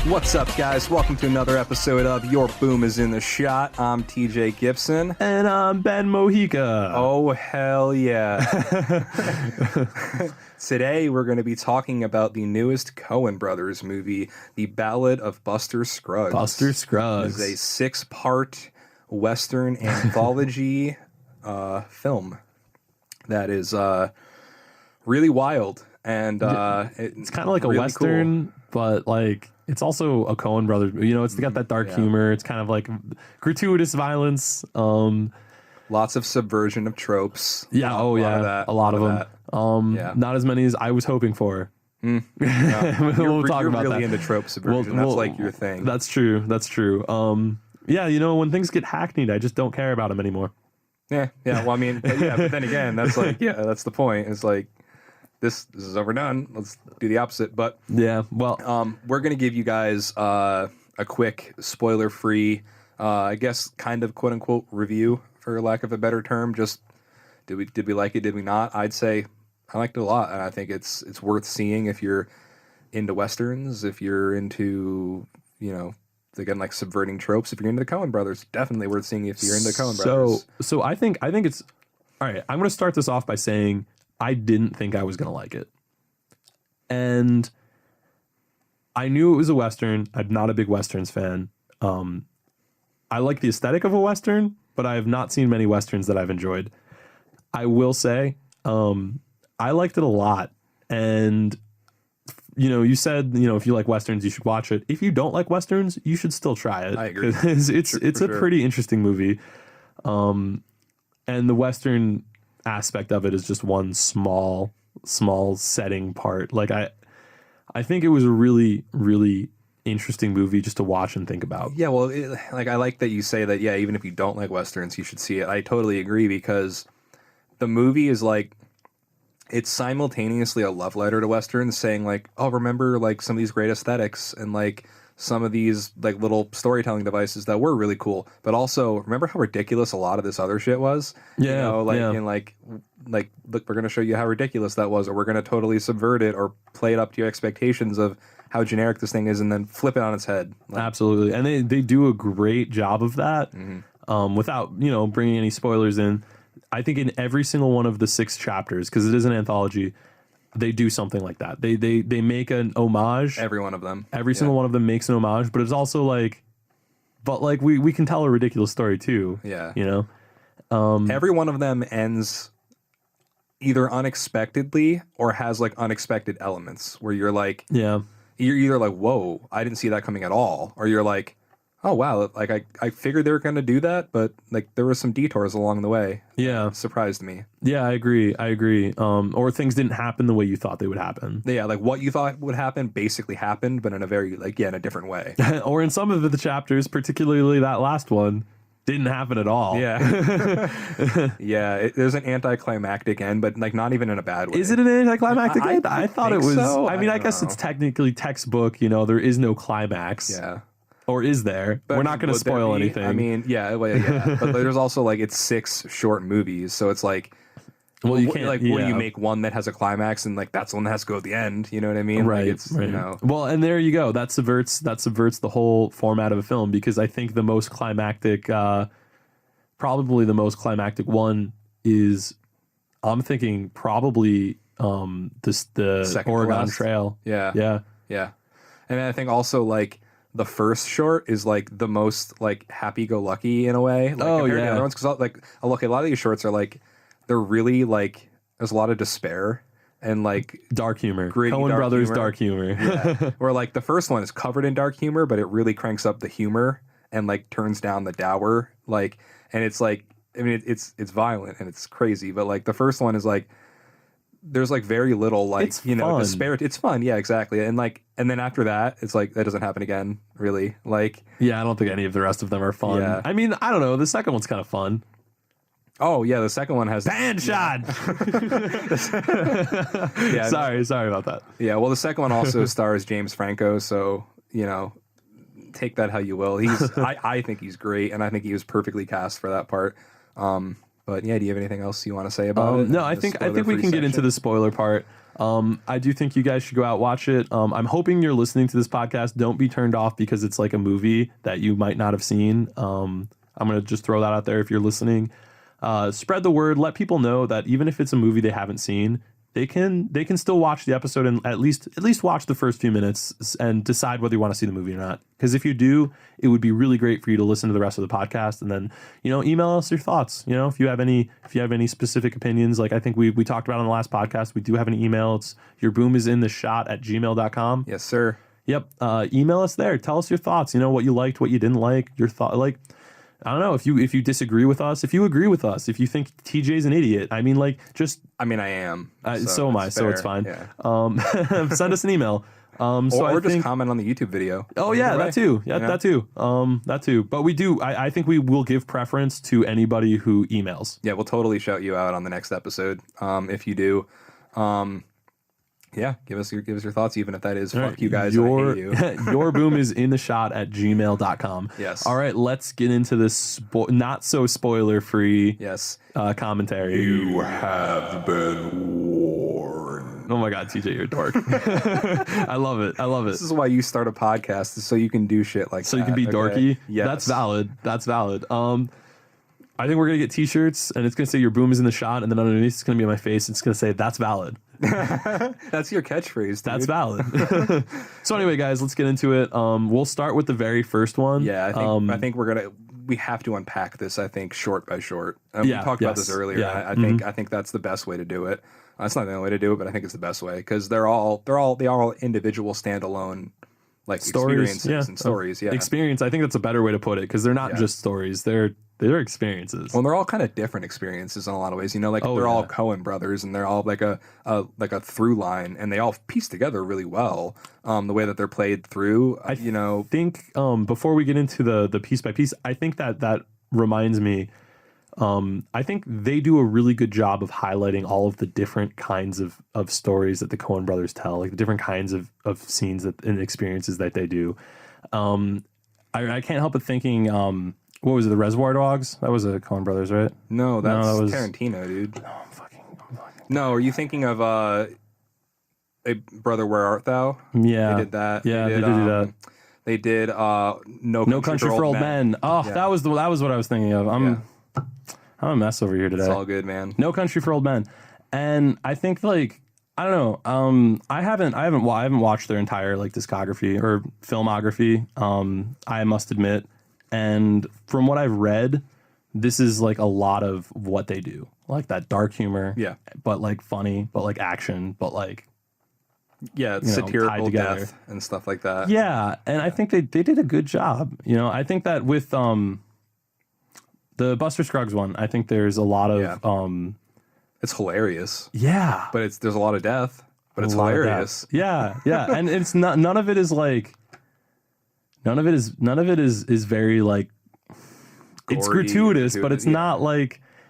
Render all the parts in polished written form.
What's up, guys? Welcome to another episode of Your Boom is in the Shot. I'm TJ Gibson. And I'm Ben Mojica. Oh, hell yeah. Today, we're going to be talking about the newest Coen Brothers movie, The Ballad of Buster Scruggs. Buster Scruggs. It is a 6-part Western anthology film that is really wild. And it's kind of like really a Western, cool. but like it's also a Coen Brothers. You know, it's got that dark humor. It's kind of like gratuitous violence. Lots of subversion of tropes. Yeah. A lot of them. Not as many as I was hoping for. No, we'll talk about really that. into trope subversion. That's like your thing. That's true. Yeah, you know, when things get hackneyed, I just don't care about them anymore. Yeah. Well, I mean, but then again, that's like, that's the point. It's like this is overdone. Let's do the opposite. But yeah, well, we're gonna give you guys a quick spoiler-free, I guess, kind of quote unquote review, for lack of a better term. Just did we like it? Did we not? I'd say I liked it a lot, and I think it's worth seeing if you're into westerns, if you're into, you know, again, like subverting tropes. If you're into the Coen Brothers, definitely worth seeing if you're into Coen Brothers. So I think it's all right. I'm going to start this off by saying I didn't think I was going to like it, and I knew it was a Western. I'm not a big Westerns fan. I like the aesthetic of a Western, but I have not seen many Westerns that I've enjoyed. I will say, I liked it a lot. And, you know, you said, you know, if you like Westerns, you should watch it. If you don't like Westerns, you should still try it. I agree. It's a pretty interesting movie. And the Western aspect of it is just one small setting part. Like I think it was a really, really interesting movie just to watch and think about. Yeah, well, like I like that you say that. Yeah, even if you don't like Westerns, you should see it. I totally agree, because the movie is like, it's simultaneously a love letter to Westerns, saying like, oh, remember like some of these great aesthetics and like some of these like little storytelling devices that were really cool, but also remember how ridiculous a lot of this other shit was. Yeah, you know, like and like look, we're gonna show you how ridiculous that was, or we're gonna totally subvert it or play it up to your expectations of how generic this thing is, and then flip it on its head. Like, absolutely, and they do a great job of that. Without, you know, bringing any spoilers in. I think in every single one of the 6 chapters, because it is an anthology, they do something like that. They make an homage. Every one of them. Every single one of them makes an homage, but it's also like, but like we can tell a ridiculous story too. Yeah. You know? Every one of them ends either unexpectedly or has like unexpected elements where you're like, you're either like, whoa, I didn't see that coming at all. Or you're like, oh, wow, like I figured they were going to do that, but like there were some detours along the way. Yeah. That surprised me. Yeah, I agree. Or things didn't happen the way you thought they would happen. Yeah, like what you thought would happen basically happened, but in a very, like, in a different way. Or in some of the chapters, particularly that last one, didn't happen at all. Yeah. There's an anticlimactic end, but like not even in a bad way. Is it an anticlimactic end? I thought it was. So. I mean, I guess it's technically textbook, you know, there is no climax. Yeah. Or is there? We're not going to spoil anything. I mean, but there's also like it's 6 short movies, so it's like, well, you can't like, what do you make one that has a climax and like that's the one that has to go at the end? You know what I mean? Right. Like, it's, right. You know. Well, and there you go. That subverts the whole format of a film, because I think the most climactic, probably the most climactic one is, I'm thinking probably the Oregon Trail. Yeah. And I think also like, the first short is like the most like happy-go-lucky in a way. Like, compared to the other ones, because like look, a lot of these shorts are like, they're really like, there's a lot of despair and like dark humor. Gritty, Coen Brothers dark humor. Yeah. Where like the first one is covered in dark humor, but it really cranks up the humor and like turns down the dour. Like, and it's like, I mean, it's violent and it's crazy, but like the first one is like, there's like very little like, it's you know, fun. despair. It's fun. Yeah, exactly. And like, and then after that, it's like, that doesn't happen again, really. Like, yeah, I don't think any of the rest of them are fun. Yeah. I mean, I don't know. The second one's kind of fun. Oh yeah, the second one has pan shot. Yeah, sorry about that. Yeah, well, the second one also stars James Franco, so you know, take that how you will. I think he's great, and I think he was perfectly cast for that part. But yeah, do you have anything else you want to say about it? No, I think we can get into the spoiler part. I do think you guys should go out watch it. I'm hoping you're listening to this podcast. Don't be turned off because it's like a movie that you might not have seen. I'm gonna just throw that out there if you're listening. Spread the word. Let people know that even if it's a movie they haven't seen, they can still watch the episode and at least watch the first few minutes and decide whether you want to see the movie or not. Because if you do, it would be really great for you to listen to the rest of the podcast and then, email us your thoughts. If you have any specific opinions, like I think we talked about on the last podcast, we do have an email. It's yourboomisintheshot@gmail.com. Yes, sir. Yep. Email us there. Tell us your thoughts. What you liked, what you didn't like, your thought. Like, I don't know if you disagree with us, if you agree with us, if you think TJ's an idiot. I mean, I am. So am I. So it's fine. Yeah. Send us an email. Or just comment on the YouTube video. Oh yeah, that too. Yeah, that too. That too. But we do. I think we will give preference to anybody who emails. Yeah, we'll totally shout you out on the next episode. If you do. Yeah, give us your thoughts, even if that is fuck you guys, I hate you. Your boom is in the shot at gmail.com. Yes. All right, let's get into this not so spoiler free commentary. You have been warned. Oh my God, TJ, you're a dork. I love it. This is why you start a podcast, is so you can do shit like that. So you can be dorky? Yes. That's valid. I think we're going to get t-shirts and it's going to say your boom is in the shot, and then underneath it's going to be on my face. It's going to say that's valid. That's your catchphrase, dude. That's valid. So anyway, guys, let's get into it. We'll start with the very first one. Yeah, I think we have to unpack this, I think, short by short. We talked about this earlier. Yeah. I think that's the best way to do it. It's not the only way to do it, but I think it's the best way, because they are all individual standalone experiences and stories. Yeah. Experience. I think that's a better way to put it, because they're not just stories. They're experiences. Well, they're all kind of different experiences in a lot of ways. They're all Coen brothers, and they're all like a through line, and they all piece together really well. The way that they're played through. I think before we get into the piece by piece, I think that reminds me. I think they do a really good job of highlighting all of the different kinds of stories that the Coen brothers tell, like the different kinds of scenes and experiences that they do. I can't help but thinking. What was it? The Reservoir Dogs? That was a Coen Brothers, right? No, that was Tarantino, dude. No, I'm fucking. No, are you thinking of A Brother, Where Art Thou? Yeah, they did that. Yeah, they did do that. They did No Country for Old Men. Oh, yeah. that was what I was thinking of. I'm a mess over here today. It's all good, man. No Country for Old Men, and I think I don't know. I haven't watched their entire discography or filmography. I must admit. And from what I've read, this is a lot of what they do, like that dark humor, but funny, but action, but satirical death and stuff like that. Yeah, and I think they did a good job. I think that with the Buster Scruggs one, I think there's a lot of it's hilarious. Yeah, but there's a lot of death, but it's hilarious. Yeah, and it's not. None of it is None of it is very gory, it's gratuitous, but it's not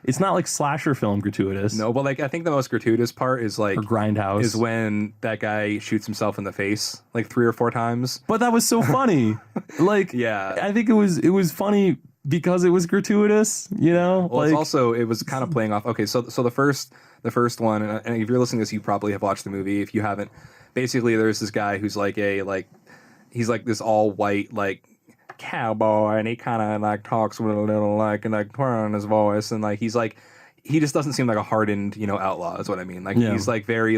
it's not slasher film gratuitous. No, but I think the most gratuitous part is or Grindhouse is when that guy shoots himself in the face 3 or 4 times. But that was so funny. Yeah, I think it was funny because it was gratuitous. Well, it was kind of playing off. Okay, so the first one, and if you're listening to this, you probably have watched the movie. If you haven't, basically there's this guy who's he's this all white cowboy, and he kind of talks with a little twirl in his voice, and he just doesn't seem like a hardened outlaw is what I mean. He's very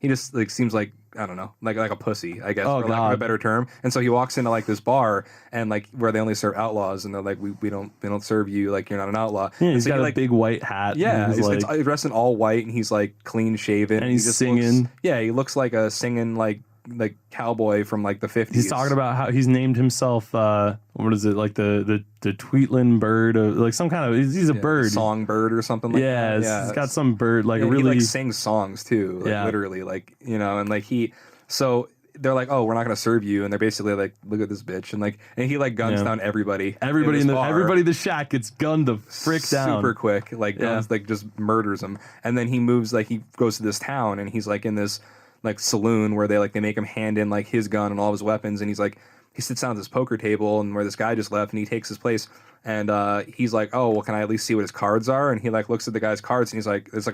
he just seems I don't know, like a pussy, I guess, for lack of a better term. And so he walks into this bar and where they only serve outlaws, and they're we don't serve you, you're not an outlaw. Yeah, he's so got a big white hat. Yeah, he's dressed in all white, and he's clean shaven, and he's singing. He looks like a singing cowboy from the 50s. He's talking about how he's named himself what is it, the Tweetland bird, or some kind of he's a bird, songbird or something like that. Yeah, he's got some bird he sings songs too, literally, and so they're oh, we're not gonna serve you, and they're basically look at this bitch, and he guns down everybody in the shack gets gunned the frick down super quick, guns, just murders him. And then he moves, he goes to this town, and he's in this saloon where they make him hand in his gun and all of his weapons, and he sits down at this poker table, and where this guy just left, and he takes his place, and he's oh, well, can I at least see what his cards are? And he looks at the guy's cards, and he's there's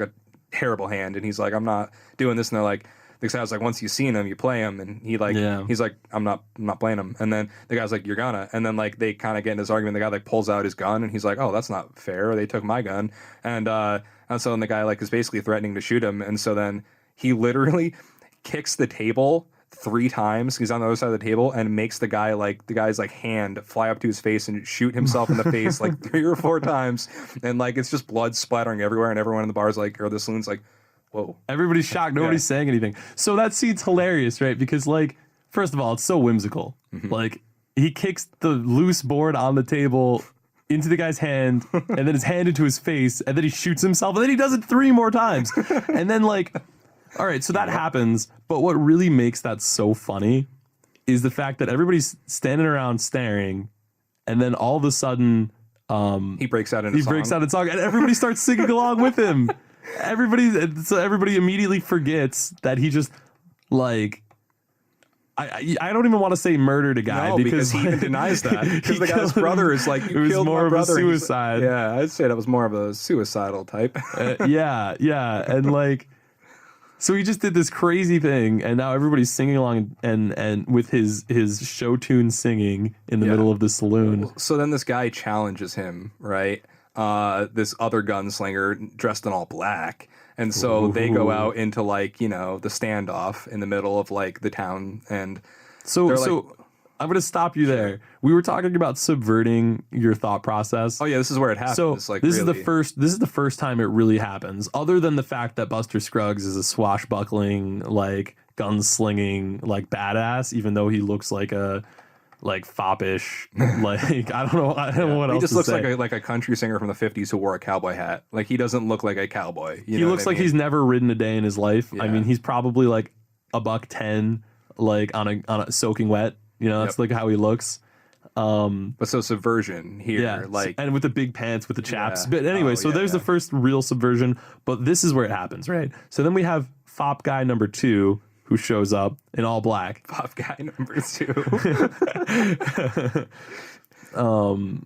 terrible hand, and he's like, I'm not doing this. And they're like, the guy's like, once you've seen him, you play him, and he's like, I'm not playing him. And then the guy's like, you're gonna. And then like they kind of get in this argument. The guy like pulls out his gun, and he's like, oh, that's not fair. They took my gun, and so then the guy like is basically threatening to shoot him, and so then he literally kicks the table 3 times. He's on the other side of the table and makes the guy's like hand fly up to his face and shoot himself in the face like 3 or 4 times, and like it's just blood splattering everywhere, and everyone in the bar's like, or the saloon's like, whoa. Everybody's shocked. Nobody's saying anything. So that scene's hilarious, right? Because, like, first of all, it's so whimsical. Like, he kicks the loose board on the table into the guy's hand, and then his hand into his face, and then he shoots himself, and then he does it 3 more times. And then, like, all right, so that happens. But what really makes that so funny is the fact that everybody's standing around staring, and then all of a sudden, he breaks out in song, and everybody starts singing along with him. Everybody immediately forgets that he just like I don't even want to say murdered a guy because he even denies that, because the guy's brother is like, you killed my brother. It was more of a suicide. Yeah, I'd say that was more of a suicidal type. Yeah, and like, so he just did this crazy thing, and now everybody's singing along and with his show tune singing in the middle of the saloon. So then this guy challenges him, right? This other gunslinger dressed in all black, and so they go out into like, the standoff in the middle of like the town, and so I'm gonna stop you there. We were talking about subverting your thought process. Oh yeah, this is where it happens. So like, this is the first time it really happens, other than the fact that Buster Scruggs is a swashbuckling, like gunslinging, like badass, even though he looks like a foppish, like I don't know what else. He just to looks say. like a country singer from the 50s who wore a cowboy hat. Like, he doesn't look like a cowboy. He looks like he's never ridden a day in his life. I mean, he's probably like $110, like on a soaking wet. That's like how he looks. But so subversion here, and with the big pants with the chaps. But anyway, there's the first real subversion. But this is where it happens, right? So then we have Fop guy number 2, who shows up in all black. Fop guy number 2.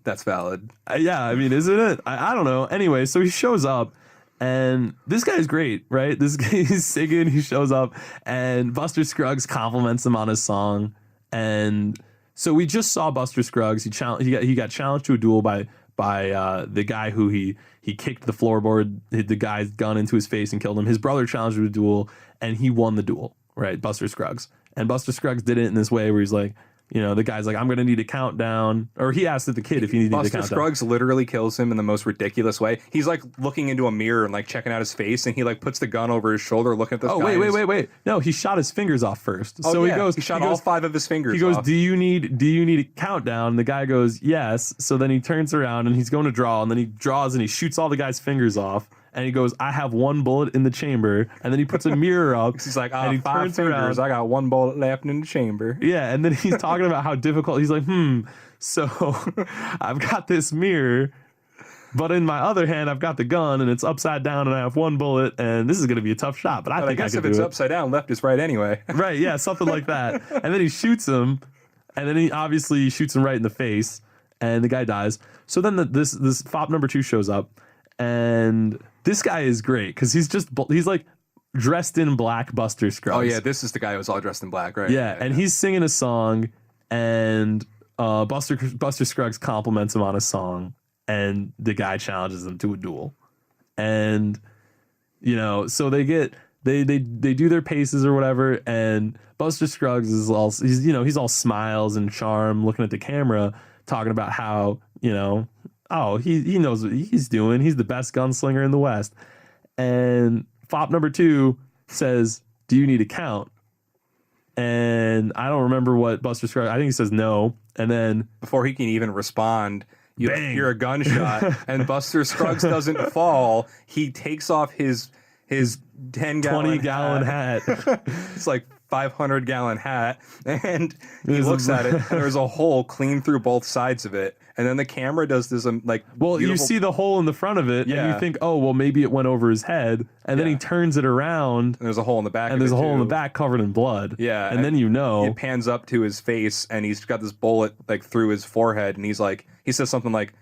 That's valid. Yeah, I mean, isn't it? I don't know. Anyway, so he shows up, and this guy's great, right? This guy, he's singing, he shows up, and Buster Scruggs compliments him on his song. And so we just saw Buster Scruggs. He got challenged to a duel by the guy who he kicked the floorboard, hit the guy's gun into his face and killed him. His brother challenged him to a duel, and he won the duel. Right, Buster Scruggs. And Buster Scruggs did it in this way where he's like, the guy's like, I'm going to need a countdown. Or he asked the kid if he needed a countdown. Buster Scruggs literally kills him in the most ridiculous way. He's like looking into a mirror and like checking out his face, and he like puts the gun over his shoulder looking at this guy. Oh, wait. No, he shot his fingers off first. So he shot all 5 of his fingers off. He goes, do you need a countdown? The guy goes, yes. So then he turns around and he's going to draw, and then he draws and he shoots all the guy's fingers off. And he goes, I have 1 bullet in the chamber. And then he puts a mirror up. He's like, and he 5 turns fingers. around. I got 1 bullet left in the chamber. Yeah, and then he's talking about how difficult. He's like, so I've got this mirror, but in my other hand, I've got the gun, and it's upside down, and I have 1 bullet, and this is going to be a tough shot. But I think I guess can if do it's it. upside down, left is right anyway. Right, yeah, something like that. And then he shoots him, and then he obviously shoots him right in the face, and the guy dies. So then this Fop number 2 shows up, and this guy is great because he's like dressed in black Buster Scruggs. Oh yeah, this is the guy who was all dressed in black, right? Yeah, and he's singing a song, and Buster Scruggs compliments him on a song, and the guy challenges him to a duel, and so they do their paces or whatever, and Buster Scruggs is he's all smiles and charm, looking at the camera, talking about how he knows what he's doing. He's the best gunslinger in the West. And Fop number 2 says, do you need a count? And I don't remember what Buster Scruggs, I think he says no. And then before he can even respond, you bang. hear a gunshot, and Buster Scruggs doesn't fall. He takes off his 10-gallon 20-gallon hat. It's like 500-gallon hat, and he looks at it, and there's a hole clean through both sides of it. And then the camera does this you see the hole in the front of it, and you think, oh, well, maybe it went over his head, and then he turns it around, and there's a hole in the back, and there's a hole in the back covered in blood. Yeah, and then it pans up to his face, and he's got this bullet like through his forehead, and he says something like,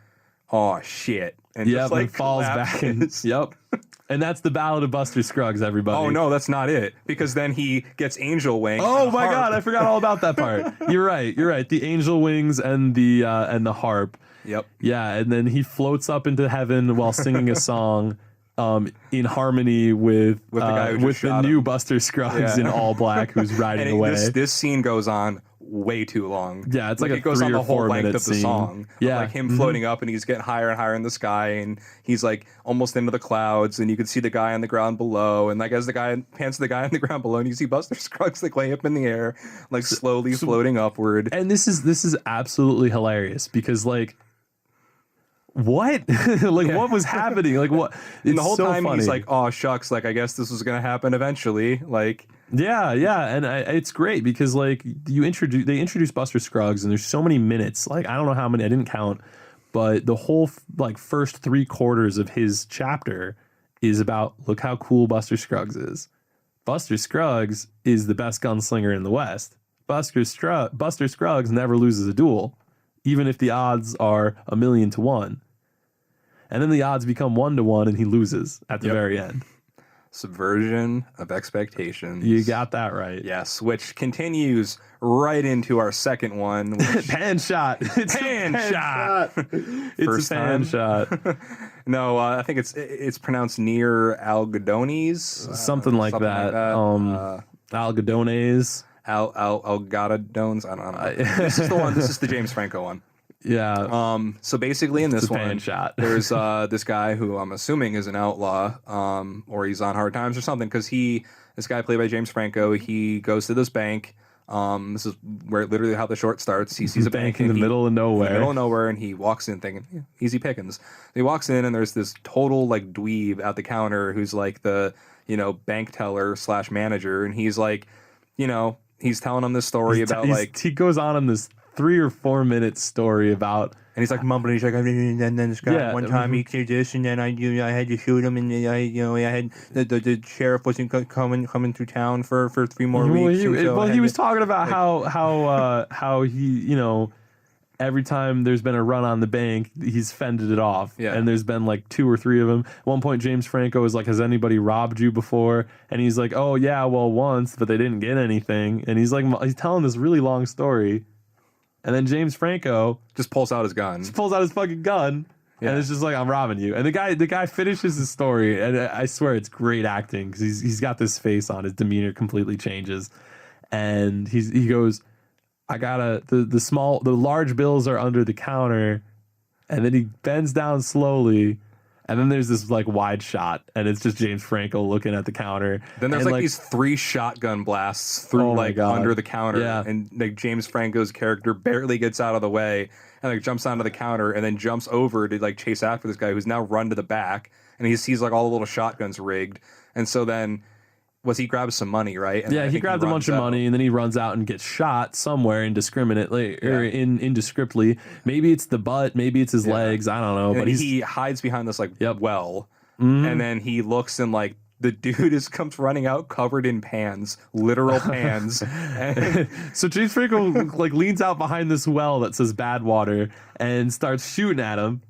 "Oh shit," and just like falls back. And And that's the Ballad of Buster Scruggs, everybody. Oh no, that's not it. Because then he gets angel wings. Oh my God, I forgot all about that part. You're right. The angel wings and the harp. Yep. Yeah, and then he floats up into heaven while singing a song in harmony with the guy who just the shot new him. Buster Scruggs Yeah. in all black who's riding And away. this scene goes on way too long. Yeah, it's like a it goes 3 on or the whole 4 length minute of the scene. song. Yeah. Like him floating up and he's getting higher and higher in the sky and he's like almost into the clouds and you can see the guy on the ground below and like as the guy pans to the guy on the ground below and you see Buster Scruggs like way up in the air, like slowly floating upward. And this is absolutely hilarious because like what? Like what was happening? Like what? And the whole so time funny. he's like, "Oh shucks, like I guess this was gonna happen eventually." Like, yeah, and it's great because like they introduce Buster Scruggs and there's so many minutes. Like I don't know how many, I didn't count, but the whole like first 3/4 of his chapter is about look how cool Buster Scruggs is. Buster Scruggs is the best gunslinger in the West. Buster Scruggs never loses a duel, even if the odds are 1,000,000 to 1. And then the odds become 1 to 1 and he loses at the very end. subversion of expectations. You got that right. Yes, which continues right into our second one. Which, Pan shot. It's Pan a pan shot. It's First a pan time. shot. no, I think it's pronounced near Algodones. Something like that. Algodones. Algodones. I don't know. This is the one. This is the James Franco one. Yeah. So basically in this a pan one, shot. there's this guy who I'm assuming is an outlaw, or he's on hard times or something, because this guy played by James Franco, he goes to this bank. This is where literally how the short starts. He sees a bank in the middle of nowhere. in the middle of nowhere, and he walks in thinking, "Yeah, easy pickings." He walks in, and there's this total like dweeb at the counter who's like the bank teller / manager, and he's like, he's telling him this story about like he goes on in this 3 or 4 minute story about. and he's like mumbling. He's like, and then this guy Yeah. one time he did this, and then I had to shoot him, and I had the sheriff wasn't coming through town for 3 more weeks. He was talking about how he every time there's been a run on the bank, he's fended it off. Yeah. And there's been like 2 or 3 of them. At one point, James Franco is like, "Has anybody robbed you before?" And he's like, "Oh yeah, well once, but they didn't get anything." And he's telling this really long story. And then James Franco just pulls out his gun. pulls out his fucking gun, Yeah. and it's just like, "I'm robbing you." And the guy finishes his story, and I swear it's great acting because he's got this face on, his demeanor completely changes, and he goes, "I gotta the large bills are under the counter," and then he bends down slowly. And then there's this like wide shot, and it's just James Franco looking at the counter. Then there's and, like these 3 shotgun blasts through Oh my like God. under the counter, Yeah. and like James Franco's character barely gets out of the way and like jumps onto the counter and then jumps over to like chase after this guy who's now run to the back, and he sees like all the little shotguns rigged, and so then he grabs some money, right? And Yeah, then I he think grabs a bunch of runs out. money and then he runs out and gets shot somewhere indiscriminately or indescriptly. Maybe it's the butt, maybe it's his legs. I don't know. And But he hides behind this like well, Mm-hmm. and then he looks and like the dude comes running out covered in pans, literal pans. And so James Franco like leans out behind this well that says bad water and starts shooting at him.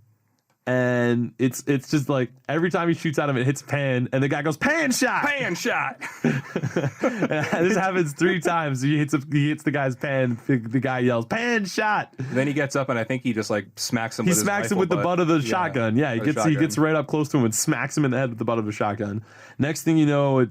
And it's just like every time he shoots at him, it hits pan, and the guy goes pan shot. pan shot. This happens 3 times. He hits the guy's pan. The guy yells pan shot. Then he gets up and I think he just like smacks him. He with his smacks him rifle with the butt of the shotgun. Yeah, he with the he shotgun. gets right up close to him and smacks him in the head with the butt of a shotgun. Next thing you know,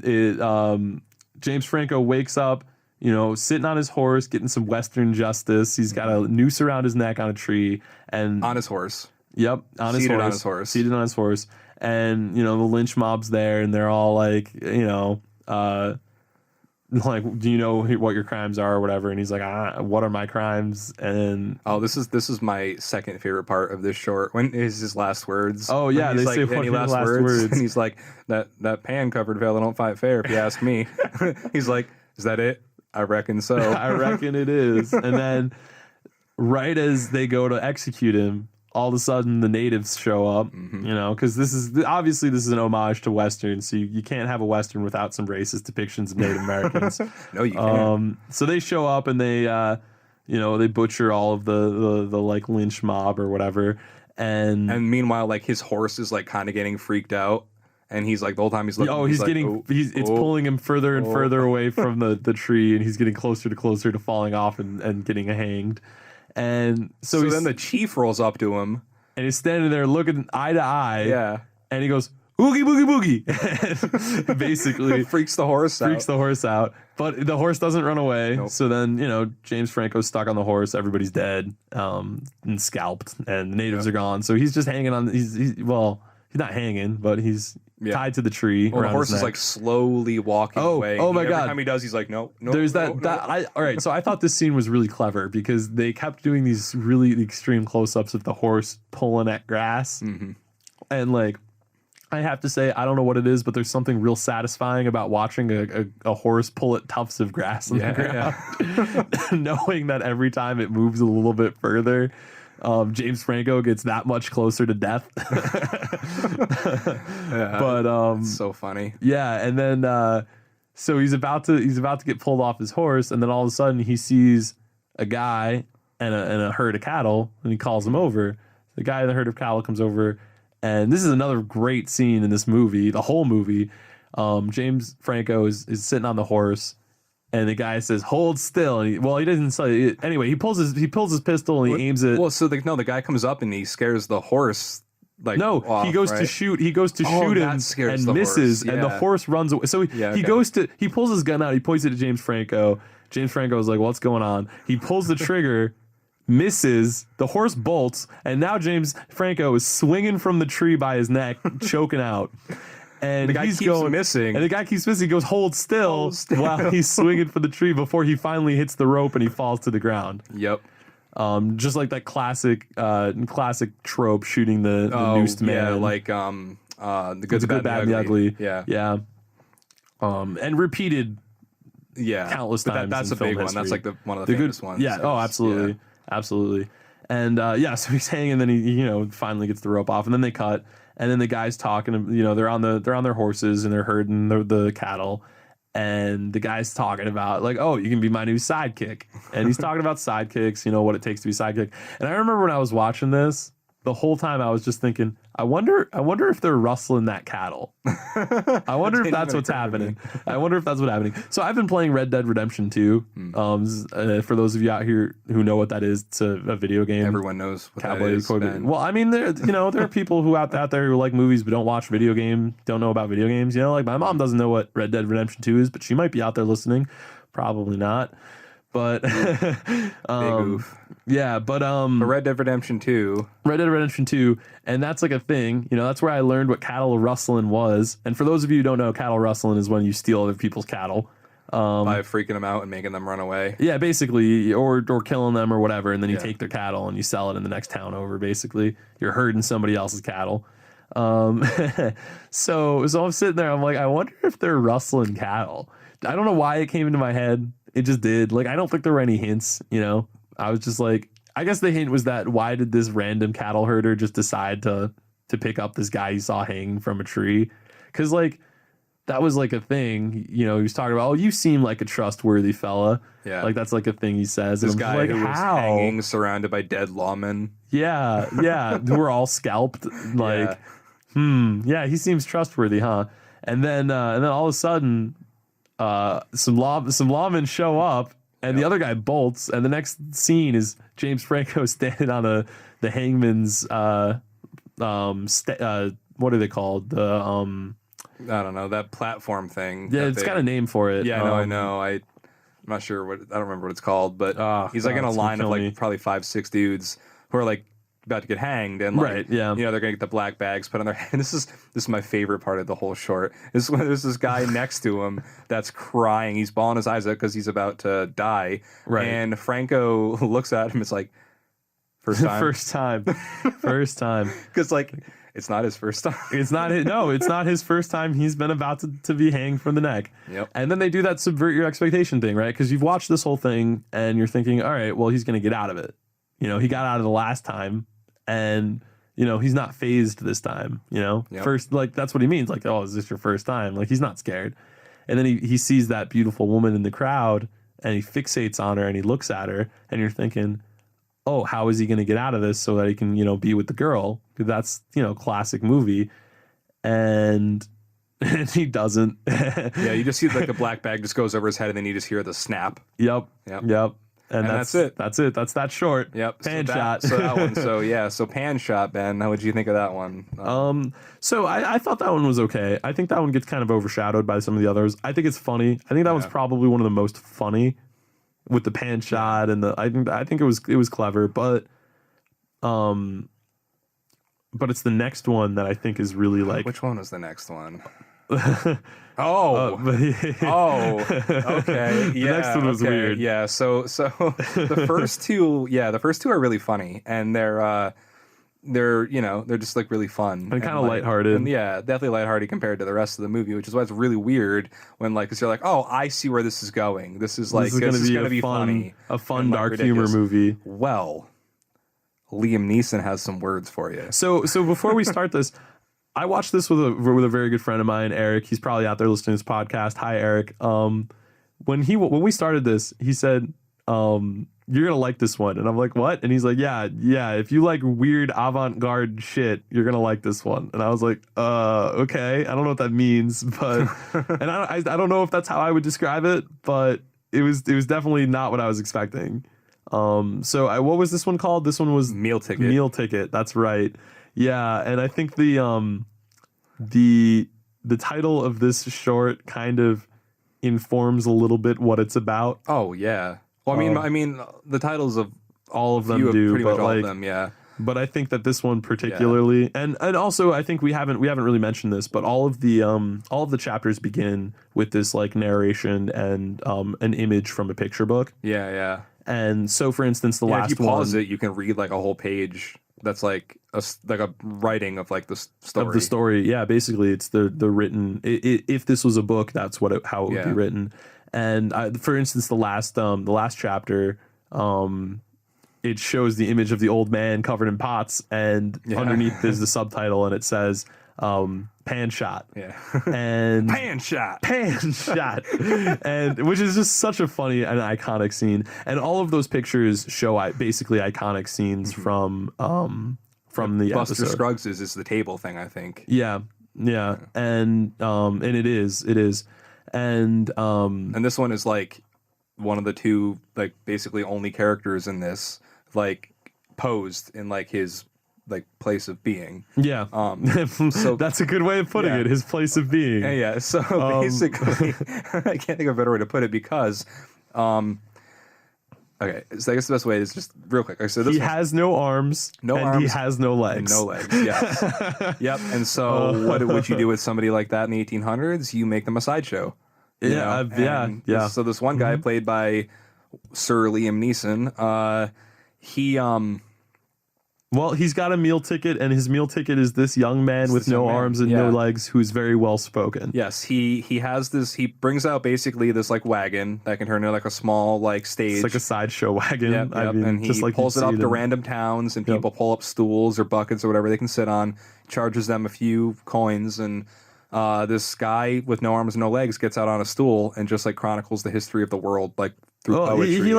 James Franco wakes up, sitting on his horse, getting some Western justice. He's got a noose around his neck on a tree and on his horse. Yep, Seated on his horse. Seated on his horse, and the lynch mob's there, and they're all like, like, "Do you know what your crimes are or whatever?" And he's like, "What are my crimes?" And this is my second favorite part of this short. When is his last words? Oh, yeah, When he's they say, like, "What any are your last last words?" words? And he's like, that pan covered fella don't fight fair, if you ask me. He's like, "Is that it? I reckon so." I reckon it is. And then right as they go to execute him, all of a sudden the natives show up, because this is an homage to Western, so you can't have a Western without some racist depictions of Native Americans. No, you can't. So they show up and they, they butcher all of the like lynch mob or whatever. And And meanwhile, like his horse is like kind of getting freaked out. and he's like the whole time he's looking. Oh, he's like, getting it's pulling him further and further away from the tree, and he's getting closer to falling off and getting hanged. And so then the chief rolls up to him, and he's standing there looking eye to eye. Yeah, and he goes, "Oogie boogie boogie," basically freaks the horse out. But the horse doesn't run away. Nope. So then, James Franco's stuck on the horse. Everybody's dead, and scalped, and the natives are gone. So he's just hanging on. He's not hanging, but he's tied to the tree. Well, the horse is like slowly walking away. Oh my Every God! time he does, he's like, no. There's that. All right. So I thought this scene was really clever because they kept doing these really extreme close-ups of the horse pulling at grass, and like. I have to say, I don't know what it is, but there's something real satisfying about watching a horse pull at tufts of grass on the ground, knowing that every time it moves a little bit further, James Franco gets that much closer to death. But it's so funny. Yeah, and then so he's about to get pulled off his horse, and then all of a sudden he sees a guy and a herd of cattle, and he calls him over. The guy in the herd of cattle comes over. And this is another great scene in this movie, the whole movie. James Franco is sitting on the horse, and the guy says, "Hold still." And he doesn't say it. Anyway, he pulls his pistol and he aims it. Well, so the guy comes up and he scares the horse. Off, he goes to shoot. He goes to shoot him and misses, and the horse runs away. So he pulls his gun out. He points it to James Franco. James Franco is like, "What's going on?" He pulls the trigger. Misses, the horse bolts, and now James Franco is swinging from the tree by his neck, choking out. And the guy keeps missing. And the guy keeps missing. He goes, hold still, while he's swinging for the tree before he finally hits the rope and he falls to the ground. Yep. Just like that classic trope, shooting the noosed man. Yeah, like the good, the bad, and the ugly. Yeah. Yeah. And repeated countless times. That's in a big film one. That's history. like one of the famous ones. Yeah. Oh, absolutely. Yeah. Absolutely. And so he's hanging, and then he finally gets the rope off, and then they cut, and then the guy's talking, they're on their horses and they're herding the cattle, and the guy's talking about like, "Oh, you can be my new sidekick." And he's talking about sidekicks, what it takes to be sidekick. And I remember when I was watching this, the whole time I was just thinking, I wonder if they're rustling that cattle. I wonder if that's what's happening. I wonder if that's what's happening. So I've been playing Red Dead Redemption 2. For those of you out here who know what that is, it's a video game. Everyone knows what Cowboy that is. Well, I mean, there are people who out there who like movies but don't watch don't know about video games. Like my mom doesn't know what Red Dead Redemption 2 is, but she might be out there listening. Probably not. But big oof. Yeah, but Red Dead Redemption 2. Red Dead Redemption 2, and that's like a thing. That's where I learned what cattle rustling was. And for those of you who don't know, cattle rustling is when you steal other people's cattle. By freaking them out and making them run away. Yeah, basically, or killing them or whatever, and then you take their cattle and you sell it in the next town over, basically. You're herding somebody else's cattle. So I'm sitting there, I'm like, I wonder if they're rustling cattle. I don't know why it came into my head. It just did. Like, I don't think there were any hints, I was just like, I guess the hint was that why did this random cattle herder just decide to pick up this guy he saw hanging from a tree? Because, like, that was like a thing, he was talking about, "Oh, you seem like a trustworthy fella." Yeah. Like, that's like a thing he says. This and guy like, who was hanging, surrounded by dead lawmen. Yeah, who were all scalped. Like, he seems trustworthy, huh? And then all of a sudden, some lawmen show up, and the other guy bolts, and the next scene is James Franco standing on the hangman's what are they called? The I don't know, that platform thing. Yeah, it's got a name for it. Yeah, I know. I'm not sure I don't remember what it's called, but he's like in a line of like probably 5-6 dudes who are like about to get hanged, and like, they're gonna get the black bags put on their head. This is my favorite part of the whole short. Is when there's this guy next to him that's crying. He's bawling his eyes out because he's about to die. Right. And Franco looks at him. It's like, first time, first time. Because like, it's not his first time. It's not his first time. He's been about to be hanged from the neck. Yep. And then they do that subvert your expectation thing, right? Because you've watched this whole thing and you're thinking, all right, well, he's going to get out of it. He got out of the last time, and he's not phased this time. Yep. First, like, that's what he means. Like, oh, is this your first time? Like, he's not scared. And then he sees that beautiful woman in the crowd, and he fixates on her, and he looks at her, and you're thinking, oh, how is he going to get out of this so that he can, be with the girl? Because that's, classic movie. And and he doesn't. Yeah, you just see like the black bag just goes over his head, and then you just hear the snap. Yep. And that's it. That's it. That's that short. Yep. Pan so shot. So that one. So pan shot, Ben. How would you think of that one? So I thought that one was okay. I think that one gets kind of overshadowed by some of the others. I think it's funny. I think that one's probably one of the most funny with the pan shot and the. I think it was clever, but it's the next one that I think is really like. Which one was the next one? Okay. Okay. Yeah. The next one was weird. Yeah. So the first two, are really funny, and they're just like really fun and kind of like, lighthearted. And yeah, definitely lighthearted compared to the rest of the movie, which is why it's really weird when like, cause you're like, oh, I see where this is going. This is going to be funny, a fun and, like, dark ridiculous. humor movie. Well, Liam Neeson has some words for you. So before we start this, I watched this with a very good friend of mine, Eric. He's probably out there listening to this podcast. Hi, Eric. When we started this, he said, "You're gonna like this one," and I'm like, "What?" And he's like, "Yeah. If you like weird avant-garde shit, you're gonna like this one." And I was like, okay. I don't know what that means, but and I don't know if that's how I would describe it, but it was definitely not what I was expecting. So what was this one called? This one was Meal Ticket. Meal Ticket. That's right. Yeah, and I think the title of this short kind of informs a little bit what it's about. Oh yeah. Well, I mean, the titles of all of them do, pretty but much all like, of them, yeah. But I think that this one particularly, and also I think we haven't really mentioned this, but all of the chapters begin with this like narration and an image from a picture book. Yeah. And so, for instance, the last if you pause one, it, you can read like a whole page. That's like a writing of like the story. Of the story, yeah. Basically, it's the written. If this was a book, that's how it would be written. And for instance, the last chapter, it shows the image of the old man covered in pots, and underneath is the subtitle, and it says pan shot. Yeah. And pan shot, and which is just such a funny and iconic scene. And all of those pictures show basically iconic scenes from the Buster episode. Scruggs is the table thing, I think. Yeah. And it is, and this one is like one of the two like basically only characters in this like posed in like his like place of being. Yeah. So that's a good way of putting it. His place of being. Yeah. So basically, I can't think of a better way to put it because, okay. So I guess the best way is just real quick. So he has no arms. He has no legs. No legs. Yes. Yep. And so, what would you do with somebody like that in the 1800s? You make them a sideshow. Yeah. So this one guy played by Sir Liam Neeson, well, he's got a meal ticket, and his meal ticket is this young man with no arms and no legs who's very well spoken. Yes, he has this. He brings out basically this like wagon that can turn into like a small like stage. It's like a sideshow wagon. Yep. And he just like pulls it up to random towns, and people pull up stools or buckets or whatever they can sit on. Charges them a few coins, and this guy with no arms and no legs gets out on a stool and just like chronicles the history of the world like through poetry. He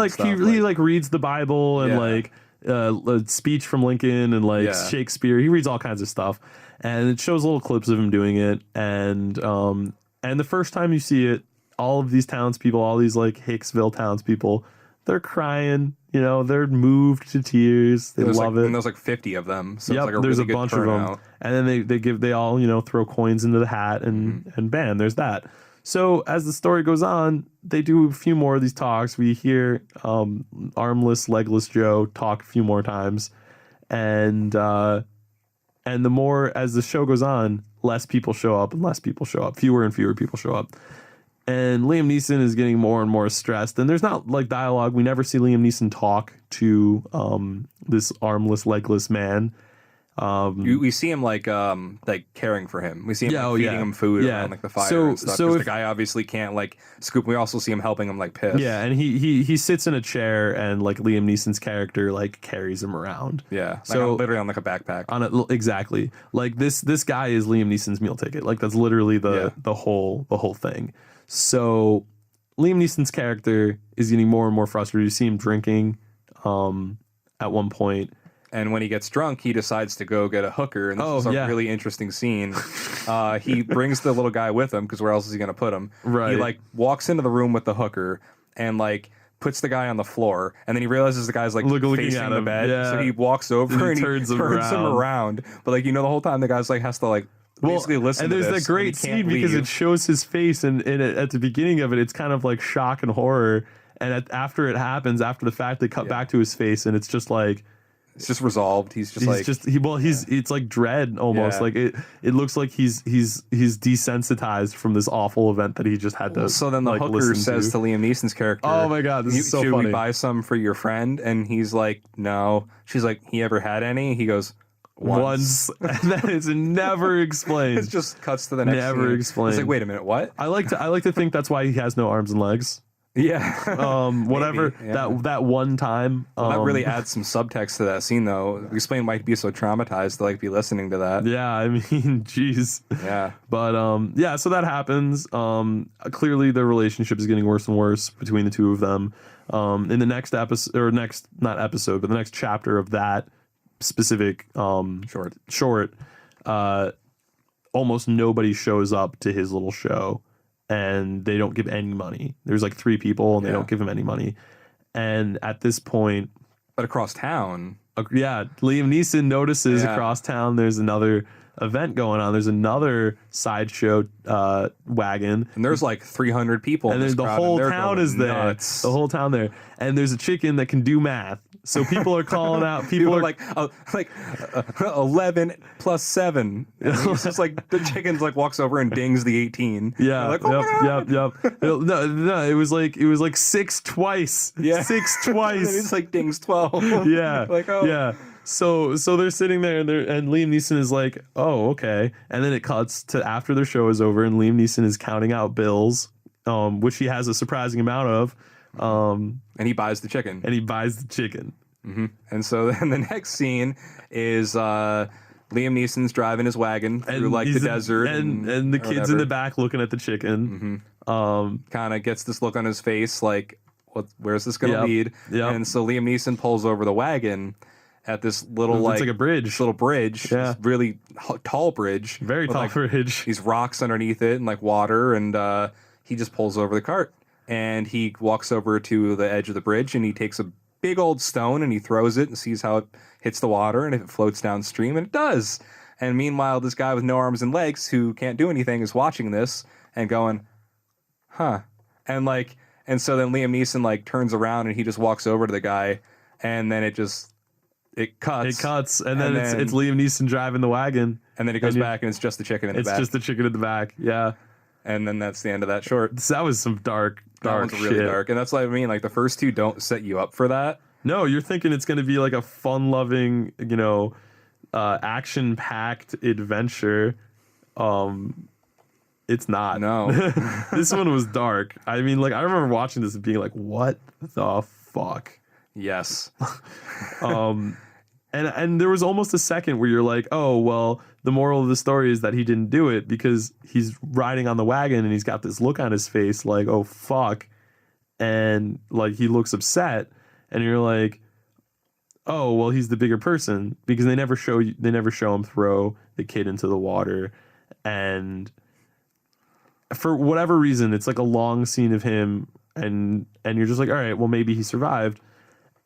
reads the Bible and like. A speech from Lincoln and like Shakespeare. He reads all kinds of stuff, and it shows little clips of him doing it. And the first time you see it, all of these townspeople, all these like Hicksville townspeople, they're crying. They're moved to tears. They love it. And there's like 50 of them. So it's like there's really a bunch turnout. of them. And then they all throw coins into the hat and bam, there's that. So as the story goes on, they do a few more of these talks. We hear armless, legless Joe talk a few more times, and the more as the show goes on, less people show up and less people show up. Fewer and fewer people show up, and Liam Neeson is getting more and more stressed. And there's not like dialogue. We never see Liam Neeson talk to this armless, legless man. We see him like caring for him. We see him feeding him food around like the fire and stuff. Because the guy obviously can't like scoop. We also see him helping him like piss. Yeah, and he sits in a chair, and like Liam Neeson's character like carries him around. Yeah, so literally on like a backpack. Exactly. Like this guy is Liam Neeson's meal ticket. Like that's literally the whole thing. So Liam Neeson's character is getting more and more frustrated. You see him drinking at one point. And when he gets drunk, he decides to go get a hooker. And this is a really interesting scene. He brings the little guy with him because where else is he going to put him? Right. He like walks into the room with the hooker and like puts the guy on the floor. And then he realizes the guy's like facing the bed. Yeah. So he walks over and he turns him around. But like, the whole time the guy's like has to like basically listen to this. And there's that great scene because it shows his face. And at the beginning of it, it's kind of like shock and horror. And after it happens, after the fact, they cut back to his face and it's just like, it's just resolved. He's it's like dread almost. Like it looks like he's desensitized from this awful event that he just had to. So then the hooker says to Liam Neeson's character, "Oh my god, this is so funny. Should we buy some for your friend?" And he's like, "No." She's like, "He ever had any?" He goes, "Once." And then it's never explained. It just cuts to the next. Never explained. It's like, wait a minute, what? I like to think that's why he has no arms and legs. Yeah. Whatever. That one time. That really adds some subtext to that scene, though. Explain why he'd be so traumatized to like be listening to that. Yeah, I mean, jeez. Yeah. But yeah. So that happens. Clearly, their relationship is getting worse and worse between the two of them. In the next episode, or not episode, but the next chapter of that specific short, almost nobody shows up to his little show. And they don't give any money. There's like 3 people, and they don't give him any money. And at this point, but across town, Liam Neeson notices across town there's another event going on. There's another sideshow wagon, and there's like 300 people, and there's the whole town is there. Nuts. The whole town there, and there's a chicken that can do math. So people are calling out. People are like 11 plus 7. And he's just like the chicken's like walks over and dings the 18. Yeah. Like, yep. No, it was like 6 twice. Yeah. 6 twice. And it's like dings 12. Yeah. Like, oh. Yeah. So they're sitting there and Liam Neeson is like, oh, okay. And then it cuts to after their show is over and Liam Neeson is counting out bills, which he has a surprising amount of. And he buys the chicken. Mm-hmm. And so then the next scene is Liam Neeson's driving his wagon through like the desert. And the kid's in the back looking at the chicken. Mm-hmm. Kind of gets this look on his face like, where's this going to lead? Yep. And so Liam Neeson pulls over the wagon at this little it's like a bridge. This little bridge. This really tall bridge. Very tall bridge. These rocks underneath it and like water. And he just pulls over the cart. And he walks over to the edge of the bridge and he takes a big old stone and he throws it and sees how it hits the water and if it floats downstream, and it does. And meanwhile, this guy with no arms and legs who can't do anything is watching this and going, huh. And so then Liam Neeson like turns around and he just walks over to the guy and then it cuts. It cuts and then it's Liam Neeson driving the wagon. And then it goes back and it's just the chicken in the back. It's just the chicken in the back. Yeah. And then that's the end of that short. That was some dark shit. Really dark. And that's what I mean. Like the first 2 don't set you up for that. No, you're thinking it's going to be like a fun-loving, action-packed adventure. It's not. No. This one was dark. I mean, like I remember watching this and being like, "What the fuck?" Yes. And there was almost a second where you're like, oh, well, the moral of the story is that he didn't do it because he's riding on the wagon and he's got this look on his face like, oh, fuck. And like he looks upset and you're like, oh, well, he's the bigger person because they never show him throw the kid into the water. And for whatever reason, it's like a long scene of him and you're just like, all right, well, maybe he survived.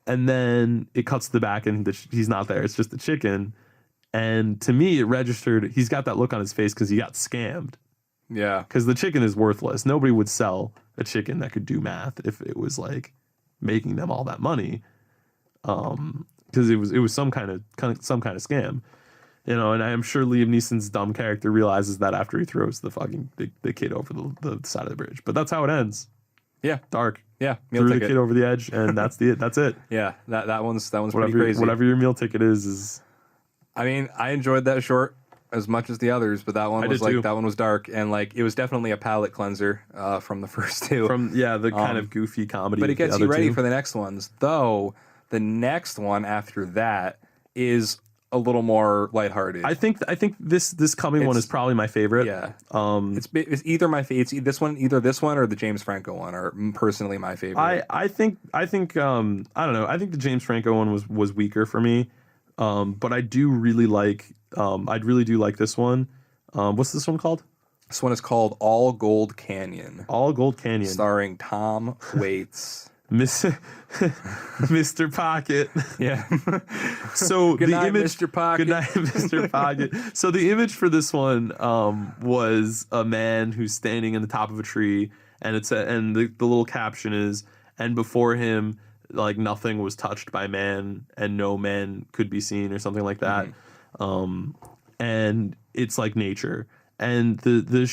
And then it cuts to the back and he's not there. It's just the chicken. And to me, it registered. He's got that look on his face because he got scammed. Yeah. Because the chicken is worthless. Nobody would sell a chicken that could do math if it was like making them all that money. Because it was some kind of scam. And I am sure Liam Neeson's dumb character realizes that after he throws the kid over the side of the bridge. But that's how it ends. Yeah. Dark. Yeah, threw the kid over the edge, and that's it. Yeah, that one's pretty crazy. Whatever your meal ticket is. I mean, I enjoyed that short as much as the others, but that one was dark, and like it was definitely a palate cleanser from the first 2. The kind of goofy comedy. But it gets you ready for the next ones. Though the next one after that is a little more lighthearted. I think this coming one is probably my favorite. Yeah. It's either my favorite. Either this one or the James Franco one are personally my favorite. I think I don't know. I think the James Franco one was weaker for me. But I do really like. I really do like this one. What's this one called? This one is called All Gold Canyon, All Gold Canyon, starring Tom Waits. Mr. Pocket. Yeah. So Good the night, image, Mr. Pocket. Good night, Mr. Pocket. So the image for this one was a man who's standing in the top of a tree, and the little caption is, and before him, like nothing was touched by man, and no man could be seen, or something like that. And it's like nature, and the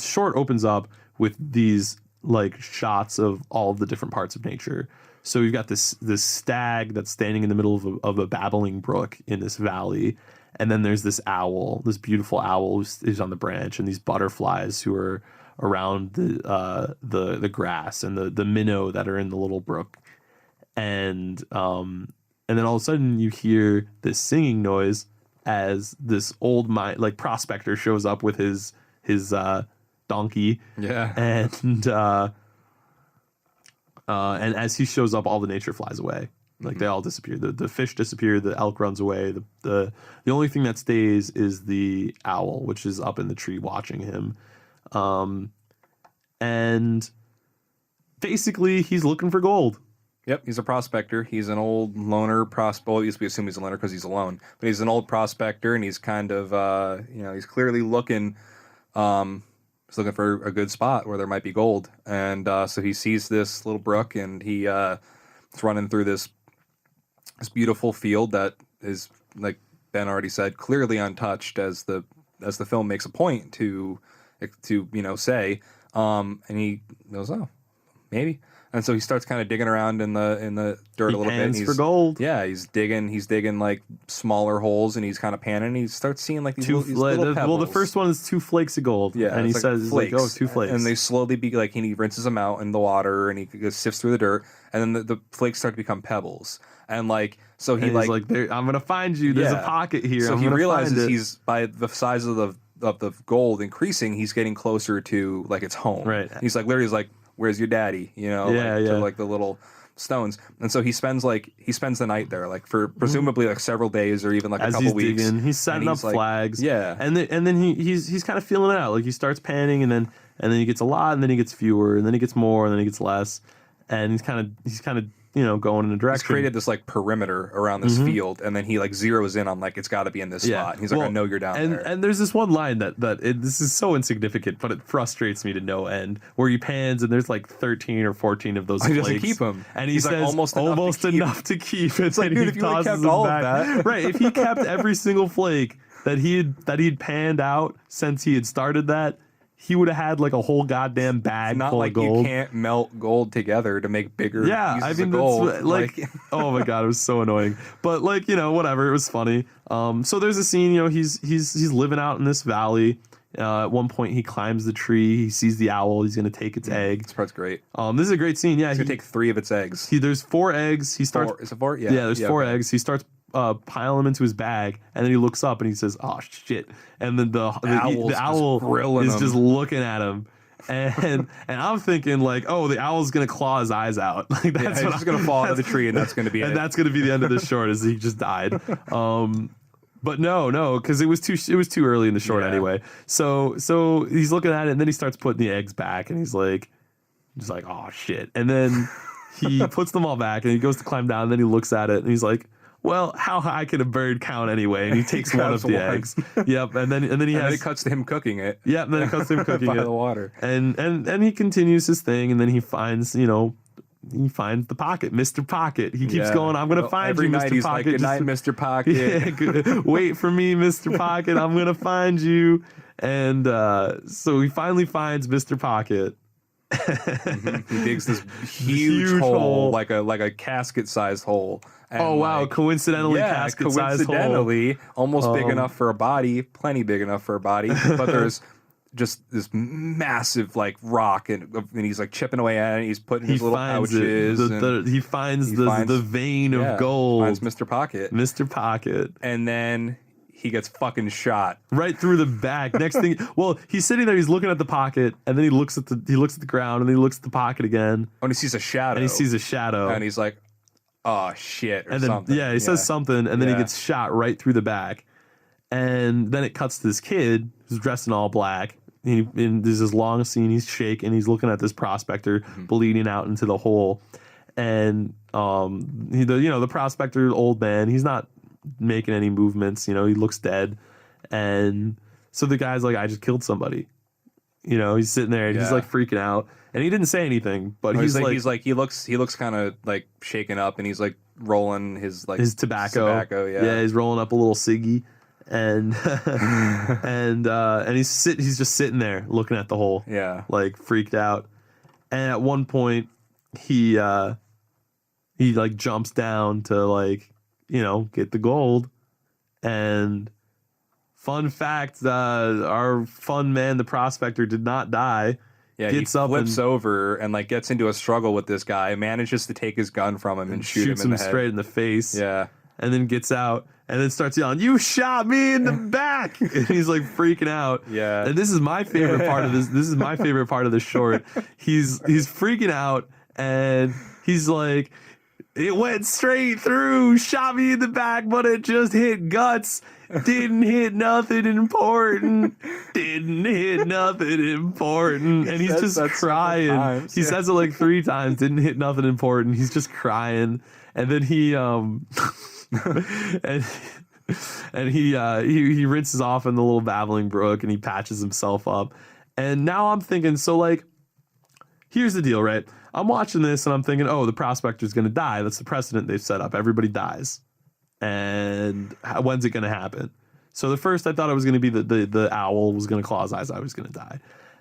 short opens up with these like shots of all of the different parts of nature. So you've got this stag that's standing in the middle of a babbling brook in this valley, and then there's this owl, this beautiful owl who's on the branch, and these butterflies who are around the grass, and the minnow that are in the little brook, and then all of a sudden you hear this singing noise as this old prospector shows up with his donkey. Yeah. And as he shows up, all the nature flies away. Like they all disappear. The fish disappear. The elk runs away. The only thing that stays is the owl, which is up in the tree watching him. And basically, he's looking for gold. Yep, he's a prospector. He's an old loner prospector. Well, we assume he's a loner because he's alone. But he's an old prospector, and he's kind of, he's clearly looking. He's looking for a good spot where there might be gold, and so he sees this little brook, and he's running through this beautiful field that is, like Ben already said, clearly untouched, as the film makes a point to say, and he goes, oh, maybe. And so he starts kind of digging around in the dirt a little bit. And he's for gold. Yeah, he's digging like smaller holes, and he's kind of panning. And he starts seeing like these little pebbles. Well, the first one is 2 flakes of gold. Yeah, and he says, like, 2 flakes. And they slowly and he rinses them out in the water, and he sifts through the dirt, and then the flakes start to become pebbles. And like, so he's like, I'm gonna find you. There's a pocket here. So he realizes he's, by the size of the gold increasing, he's getting closer to like its home. Right. He's like, literally, like, where's your daddy? To like the little stones. And so he spends the night there, like for presumably like several days or even like a couple weeks. Digging. He's setting up flags. Yeah. And then he's kind of feeling it out. Like he starts panning, and then he gets a lot, and then he gets fewer, and then he gets more, and then he gets less. And he's kind of going in a direction. He's created this like perimeter around this field, and then he like zeroes in on like, it's got to be in this spot. And he's like, I know you're down there. And there's this one line this is so insignificant, but it frustrates me to no end, where he pans and there's like 13 or 14 of those flakes. He doesn't keep them. And he says, like, almost enough to keep. It's like, dude, if you would have kept all of that. Right, if he kept every single flake that he'd panned out since he had started that, he would have had like a whole goddamn bag full of gold. Not like you can't melt gold together to make bigger pieces of gold. That's like oh my god, it was so annoying. But like, whatever, it was funny. So there's a scene, he's living out in this valley. At one point he climbs the tree, he sees the owl, he's gonna take its egg. This part's great. This is a great scene. Yeah, he's gonna take 3 of its eggs. There's 4 eggs. He starts. Is it 4? Yeah. Yeah, there's 4 eggs. He starts piling them into his bag, and then he looks up and he says, "Oh shit!" And then the owl is just looking at him, and I'm thinking like, "Oh, the owl's gonna claw his eyes out." Like that's he's just gonna fall out of the tree, and that's gonna be and that's gonna be the end of this short, as he just died. But no, because it was too early in the short anyway. So he's looking at it, and then he starts putting the eggs back, and he's like, "Oh shit!" And then he puts them all back, and he goes to climb down, and then he looks at it, and he's like, well, how high can a bird count anyway? And he takes one of the eggs. Yep, and then it cuts to him cooking it. Yep, and then it cuts to him cooking by it the water. And he continues his thing, and then he finds the pocket, Mr. Pocket. He keeps going, I'm gonna find you, night Mr. he's Pocket. Like, good night, Mr. Pocket. Yeah, wait for me, Mr. Pocket. I'm gonna find you. And so he finally finds Mr. Pocket. He digs this huge hole, like a casket-sized hole. And oh wow! Coincidentally, casket-sized hole. Almost big enough for a body, plenty big enough for a body. But there's just this massive like rock, and he's like chipping away at it. He's putting his little pouches. He finds the vein of gold. Finds Mr. Pocket. Mr. Pocket, and then he gets fucking shot right through the back. Next thing, well, he's sitting there, he's looking at the pocket, and then he looks at the ground, and then he looks at the pocket again. Oh, and he sees a shadow. And he's like, oh shit, or And then something. he says something, and then he gets shot right through the back. And then it cuts to this kid who's dressed in all black. And there's this long scene. He's shaking. He's looking at this prospector bleeding out into the hole. And the prospector, old man, he's not making any movements. He looks dead. And so the guy's like, I just killed somebody. He's sitting there and he's like freaking out. And he didn't say anything, but he looks kind of like shaken up, and he's like rolling his tobacco. Yeah, he's rolling up a little ciggy. And and he's just sitting there looking at the hole, like freaked out. And at one point, he like jumps down to like get the gold. And fun fact, our fun man, the prospector, did not die. Yeah, he flips over and like gets into a struggle with this guy, manages to take his gun from him and shoots him in the head. Straight in the face. Yeah. And then gets out and then starts yelling, "You shot me in the back!" And he's like freaking out. Yeah. And this is my favorite part of this. This is my favorite part of the short. He's freaking out and he's like, "It went straight through, shot me in the back, but it just hit guts. Didn't hit nothing important. Didn't hit nothing important." And he's just crying. He says it like 3 times. Didn't hit nothing important. He's just crying. And then he he rinses off in the little babbling brook and he patches himself up. And now I'm thinking, so like, here's the deal, right? I'm watching this and I'm thinking, oh, the prospector's going to die. That's the precedent they've set up. Everybody dies. And when's it going to happen? So the first I thought it was going to be the owl was going to claw his eyes out. He was going to die.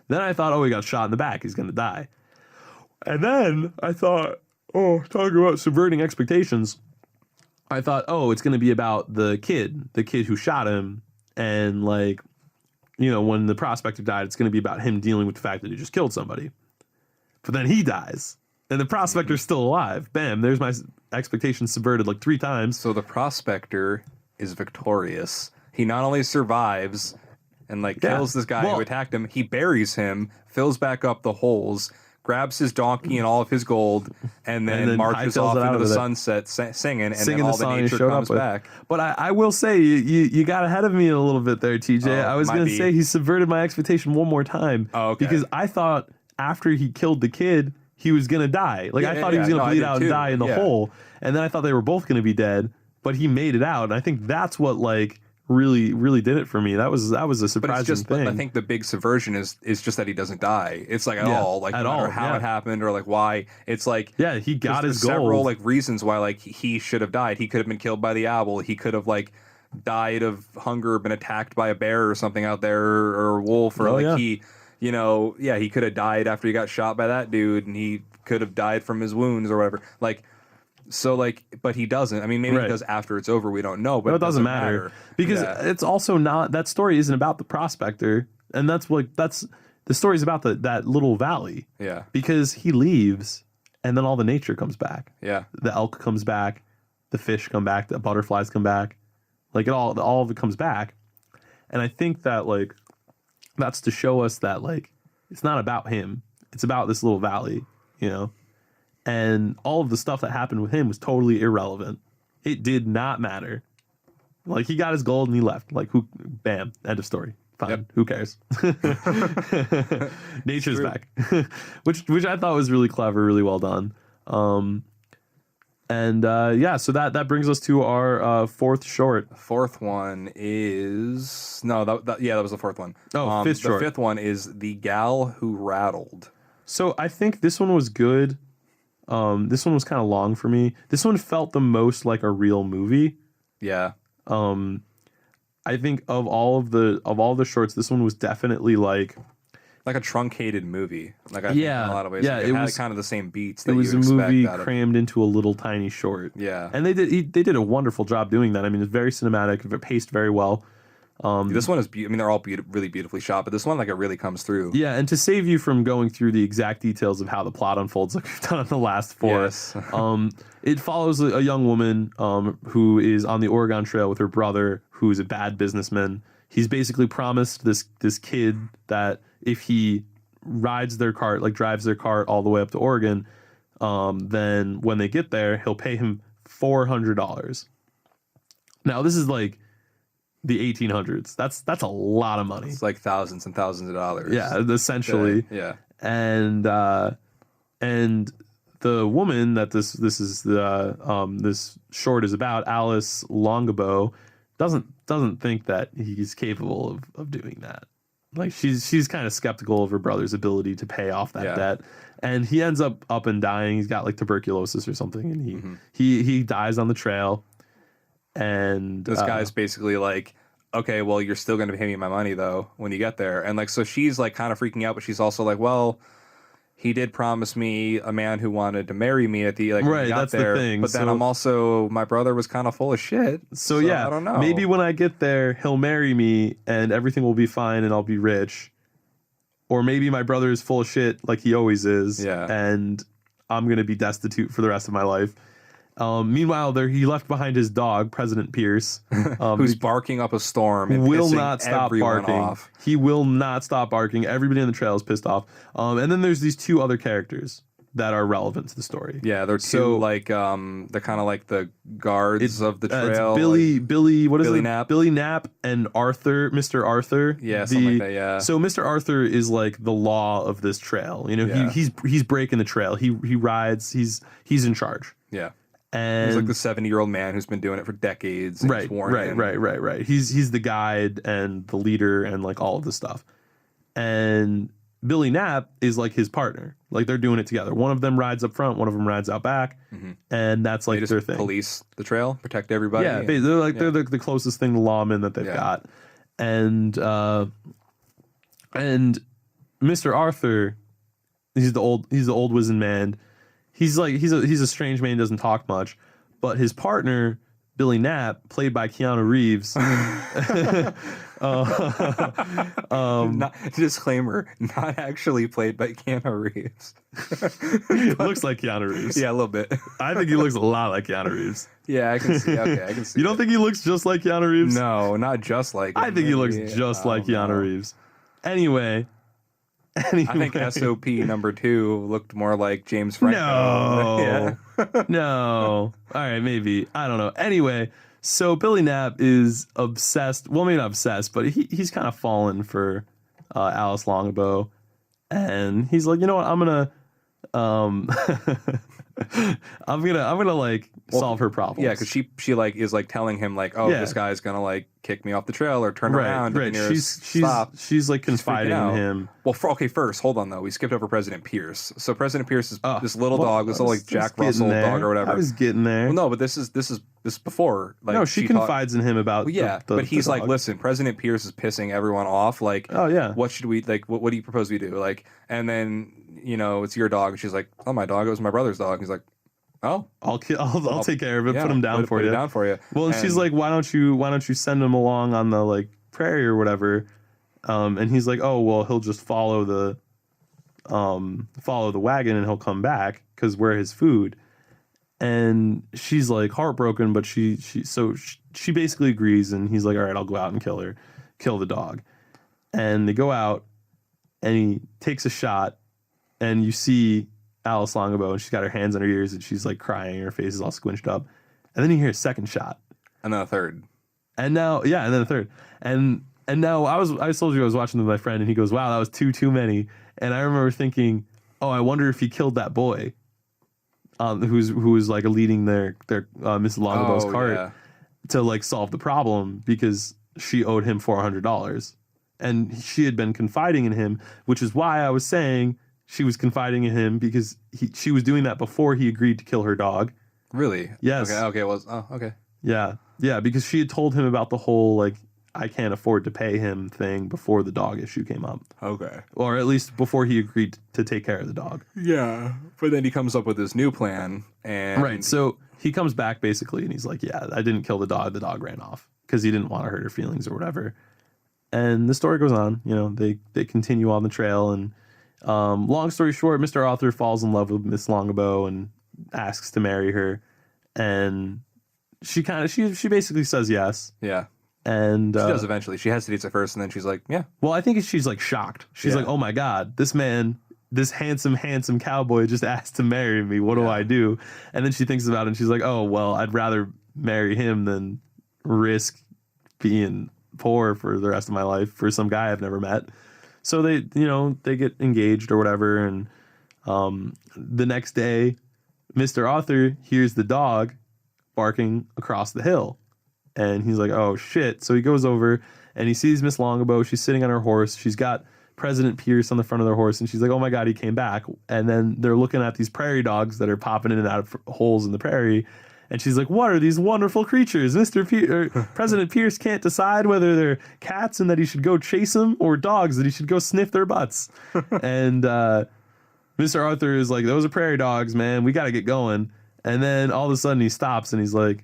Then I thought, oh, he got shot in the back. He's going to die. And then I thought, oh, talking about subverting expectations. I thought, oh, it's going to be about the kid who shot him. And like, when the prospector died, it's going to be about him dealing with the fact that he just killed somebody. But then he dies. And the prospector's still alive. Bam, there's my expectations subverted like 3 times. So the prospector is victorious. He not only survives and like kills this guy who attacked him, he buries him, fills back up the holes, grabs his donkey and all of his gold, and then marches off into the sunset singing, and then all the nature comes back. But I will say, you got ahead of me a little bit there, TJ. I was going to say he subverted my expectation one more time. Oh, okay. Because I thought after he killed the kid, he was going to die. Like, I thought he was going to bleed out and die in the hole. And then I thought they were both going to be dead, but he made it out. And I think that's what, like, really did it for me. That was a surprising thing. I think the big subversion is just that he doesn't die. It's like at all, like no matter how it happened or like why. It's like he got his gold. Several like reasons why like he should have died. He could have been killed by the owl. He could have like died of hunger, been attacked by a bear or something out there, or a wolf, or he could have died after he got shot by that dude, and he could have died from his wounds or whatever. Like. So, like, but he doesn't. I mean, maybe he does after it's over. We don't know. But it doesn't matter. Because it's also not, that story isn't about the prospector. And the story's about that little valley. Yeah. Because he leaves, and then all the nature comes back. Yeah. The elk comes back. The fish come back. The butterflies come back. Like, all of it comes back. And I think that, like, that's to show us that, like, it's not about him. It's about this little valley, And all of the stuff that happened with him was totally irrelevant. It did not matter. Like, he got his gold and he left. Like, bam, end of story. Fine. Yep. Who cares? Nature's back. which I thought was really clever, really well done. So that brings us to our fourth short. The fourth one is... No, that was the fourth one. Oh, fifth short. The fifth one is The Gal Who Rattled. So I think this one was good. This one was kind of long for me. This one felt the most like a real movie. Yeah. I think of all the shorts, this one was definitely like a truncated movie. Like I think in a lot of ways. Yeah, like it had kind of the same beats. That it was you a movie crammed into a little tiny short. Yeah. And they did a wonderful job doing that. I mean, it's very cinematic, paced very well. This one is, they're all really beautifully shot, but this one, like, it really comes through. Yeah, and to save you from going through the exact details of how the plot unfolds, like we've done on the last 4, yes. It follows a young woman who is on the Oregon Trail with her brother, who is a bad businessman. He's basically promised this kid that if he drives their cart all the way up to Oregon, then when they get there, he'll pay him $400. Now this is like the 1800s. That's a lot of money. It's like thousands and thousands of dollars. Yeah, essentially. Yeah. And the woman that this is the this short is about, Alice Longabow, doesn't think that he's capable of doing that. Like she's kind of skeptical of her brother's ability to pay off that debt, and he ends up and dying. He's got like tuberculosis or something, and he dies on the trail. And this guy's basically like, okay, well, you're still going to pay me my money though when you get there, and like so she's like kind of freaking out, but she's also like, well, he did promise me a man who wanted to marry me at the like when we got that's there. the thing. But then I'm also, my brother was kind of full of shit. So yeah, I don't know. Maybe when I get there, he'll marry me and everything will be fine and I'll be rich. Or maybe my brother is full of shit like he always is. Yeah. And I'm gonna be destitute for the rest of my life. Meanwhile, he left behind his dog, President Pierce, who's barking up a storm and will pissing not stop everyone barking. off. He will not stop barking. Everybody on the trail is pissed off. And then there's these two other characters that are relevant to the story. Yeah, they're two like they're kind of like the guards of the trail. It's Billy Knapp. Billy Knapp and Arthur, Mr. Arthur. Yeah, something like that. Yeah. So Mr. Arthur is like the law of this trail. You know, Yeah. he's breaking the trail. He rides. He's in charge. Yeah. And He's like the 70-year-old man who's been doing it for decades. And right. He's the guide and the leader and like all of this stuff. And Billy Knapp is like his partner. Like they're doing it together. One of them rides up front, one of them rides out back, and that's like They just their thing. police the trail, protect everybody. Yeah, they're like they're the closest thing to lawmen that they've got. And Mr. Arthur, he's the old wizened man. He's a strange man, doesn't talk much, but his partner Billy Knapp, played by Keanu Reeves. Disclaimer: not actually played by Keanu Reeves. Looks like Keanu Reeves. Yeah, a little bit. I think he looks a lot like Keanu Reeves. Yeah, I can see. Okay, I can see. You don't think he looks just like Keanu Reeves? No, not just like. I think he looks just like Keanu Reeves. Anyway. I think SOP number 2 looked more like James Franco. No. No. All right, maybe. I don't know. Anyway, so Billy Knapp is obsessed. Well, maybe not obsessed, but he's kind of fallen for Alice Longabow. And he's like, you know what? I'm gonna like solve her problems. Yeah, because she like is like telling him like, oh, this guy's gonna like kick me off the trail or turn around. Right. And She's like confiding in him. Well, first, hold on though. We skipped over President Pierce. So President Pierce is this little dog, this little like Jack Russell dog or whatever. I was getting there. Well, no, but this is before. Like, no, she confides in him about. Well, yeah, but he's like, listen, President Pierce is pissing everyone off. Like, oh yeah, what should we like? What do you propose we do? Like, and then it's your dog, and she's like, oh, my dog. It was my brother's dog. He's like, oh, I'll take care of it. Put him down for you. Down for you. Well, and she's like, why don't you send him along on the like prairie or whatever? And he's like, oh well, he'll just follow the wagon and he'll come back because we're his food. And she's like heartbroken, but she basically agrees, and he's like, all right, I'll go out and kill the dog. And they go out, and he takes a shot, and you see Alice Longabow, and she's got her hands on her ears, and she's like crying, and her face is all squinched up. And then you hear a second shot, and then a third, and then a third, and now I told you I was watching with my friend, and he goes, wow, that was too many. And I remember thinking, oh, I wonder if he killed that boy. Who was like leading their Miss Longabow's cart to like solve the problem because she owed him $400, and she had been confiding in him, which is why I was saying she was confiding in him because she was doing that before he agreed to kill her dog. Really? Yes. Okay. Okay. Yeah, because she had told him about the whole like I can't afford to pay him thing before the dog issue came up. Okay. Or at least before he agreed to take care of the dog. Yeah. But then he comes up with this new plan. And right. So he comes back basically and he's like, yeah, I didn't kill the dog. The dog ran off because he didn't want to hurt her feelings or whatever. And the story goes on. They continue on the trail. And long story short, Mr. Arthur falls in love with Miss Longabow and asks to marry her. And she basically says yes. Yeah. And she does eventually. She hesitates at first, and then she's like, "Yeah." Well, I think she's like shocked. She's like, "Oh my god, this man this handsome cowboy just asked to marry me. What do I do? And then she thinks about it and she's like, oh, well, I'd rather marry him than risk being poor for the rest of my life for some guy I've never met. So they get engaged or whatever. And the next day, Mr. Arthur hears the dog barking across the hill. And he's like, oh, shit. So he goes over and he sees Miss Longbow. She's sitting on her horse. She's got President Pierce on the front of their horse. And she's like, oh, my God, he came back. And then they're looking at these prairie dogs that are popping in and out of holes in the prairie. And she's like, what are these wonderful creatures? President Pierce can't decide whether they're cats and that he should go chase them or dogs that he should go sniff their butts. And Mr. Arthur is like, those are prairie dogs, man. We got to get going. And then all of a sudden he stops and he's like,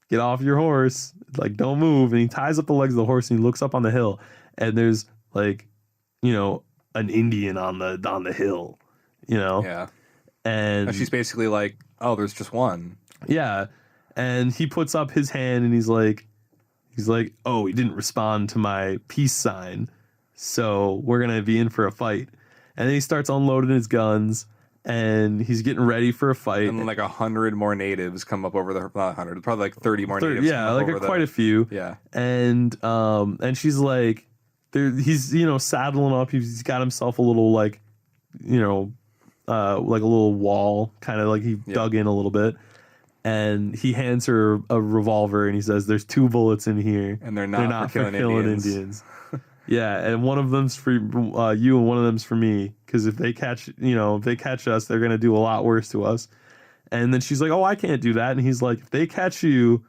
get off your horse. Like, don't move. And he ties up the legs of the horse and he looks up on the hill. And there's like, an Indian on the hill, Yeah. And she's basically like, oh, there's just one. Yeah. And he puts up his hand and he's like, oh, he didn't respond to my peace sign. So we're going to be in for a fight. And then he starts unloading his guns and he's getting ready for a fight. And like 100 more natives come up over the, not 100, probably like 30 more natives. Yeah, like quite a few. Yeah. And she's like, he's, saddling up. He's got himself a little like a little wall, kind of like he dug in a little bit. And he hands her a revolver and he says, there's 2 bullets in here. And they're not for killing Indians. Yeah, and one of them's for you and one of them's for me. Because if they catch us, they're going to do a lot worse to us. And then she's like, oh, I can't do that. And he's like, if they catch you,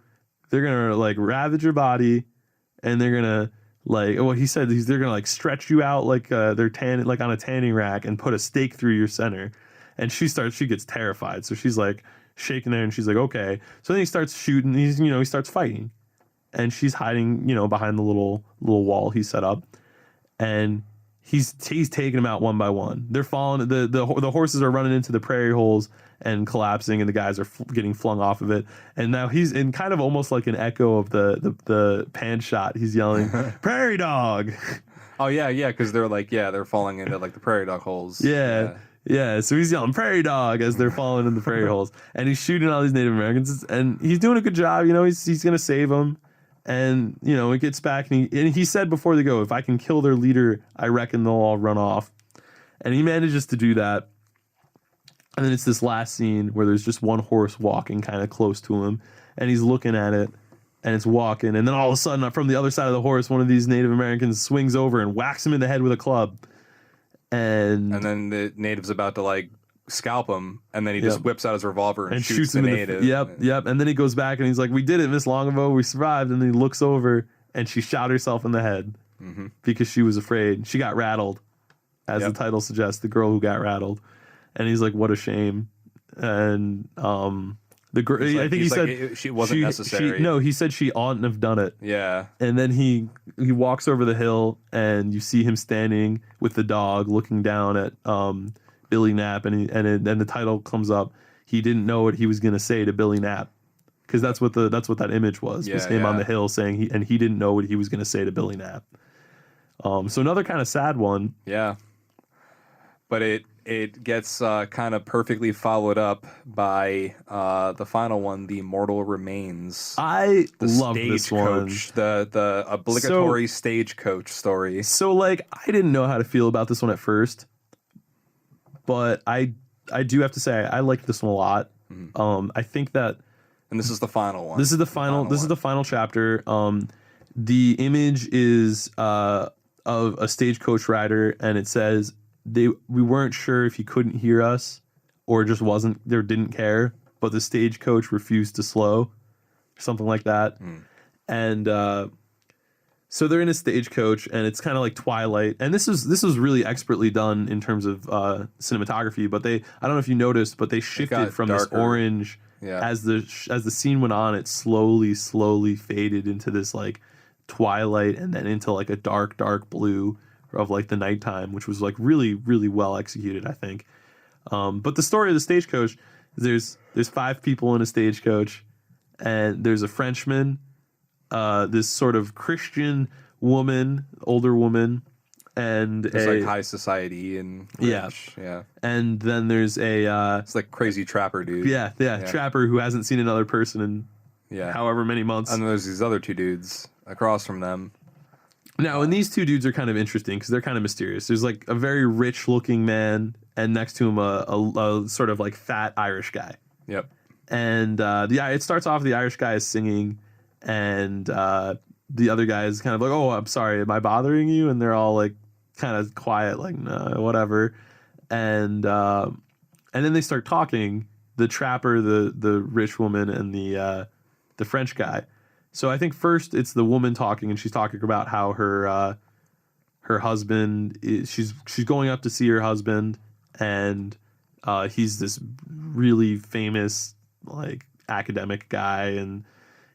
they're going to like ravage your body. And they're going to he said they're going to like stretch you out like they're tanning, like on a tanning rack and put a stake through your center. And she gets terrified. So she's like shaking there and she's like, okay. So then he starts shooting. He starts fighting. And she's hiding, behind the little wall he set up. And he's taking them out one by one. They're falling. The horses are running into the prairie holes and collapsing, and the guys are getting flung off of it. And now he's in kind of almost like an echo of the pan shot. He's yelling, "Prairie dog!" Oh yeah, because they're falling into like the prairie dog holes. Yeah, so he's yelling "Prairie Dog" as they're falling in the prairie holes, and he's shooting all these Native Americans, and he's doing a good job. He's gonna save them, and it gets back, and he said before they go, if I can kill their leader, I reckon they'll all run off, and he manages to do that. And then it's this last scene where there's just one horse walking kind of close to him, and he's looking at it, and it's walking, and then all of a sudden, from the other side of the horse, one of these Native Americans swings over and whacks him in the head with a club. And then the native's about to like scalp him, and then he just whips out his revolver and shoots the him native. Yep. And then he goes back and he's like, "We did it, Miss Longbow. We survived." And then he looks over and she shot herself in the head because she was afraid. She got rattled, as the title suggests, the girl who got rattled. And he's like, "What a shame." And the girl, I think he said she wasn't necessary. He said she oughtn't have done it. Yeah. And then he walks over the hill, and you see him standing with the dog, looking down at Billy Knapp, and the title comes up. He didn't know what he was going to say to Billy Knapp, because that's what that image was him on the hill saying he didn't know what he was going to say to Billy Knapp. So another kind of sad one. Yeah. But it gets kind of perfectly followed up by the final one, The Mortal Remains. I love this one. The obligatory stagecoach story. So, like, I didn't know how to feel about this one at first, but I do have to say I like this one a lot. I think that... And this is the final one. This is the final chapter. The image is of a stagecoach rider, and it says... we weren't sure if he couldn't hear us or just didn't care, but the stagecoach refused to slow, something like that. And so they're in a stagecoach, and it's kind of like Twilight. And this was really expertly done in terms of cinematography. But I don't know if you noticed, but they shifted from darker, this orange as the scene went on. It slowly faded into this like Twilight, and then into like a dark blue of like the nighttime, which was like really, really well executed, I think. But the story of the stagecoach, there's 5 people in a stagecoach, and there's a Frenchman, this sort of Christian woman, older woman, and It's like high society and rich. Yeah. And then there's a It's like crazy trapper dude. yeah, trapper who hasn't seen another person in however many months. And then there's these other two dudes across from them. Now, and these two dudes are kind of interesting because they're kind of mysterious. There's like a very rich looking man, and next to him a sort of like fat Irish guy. Yep. And it starts off, the Irish guy is singing, and the other guy is kind of like, "Oh, I'm sorry, am I bothering you?" And they're all like kind of quiet, like, "No, whatever." And then they start talking. The trapper, the rich woman, and the French guy. So I think first it's the woman talking, and she's talking about how her husband she's going up to see her husband, and he's this really famous like academic guy, and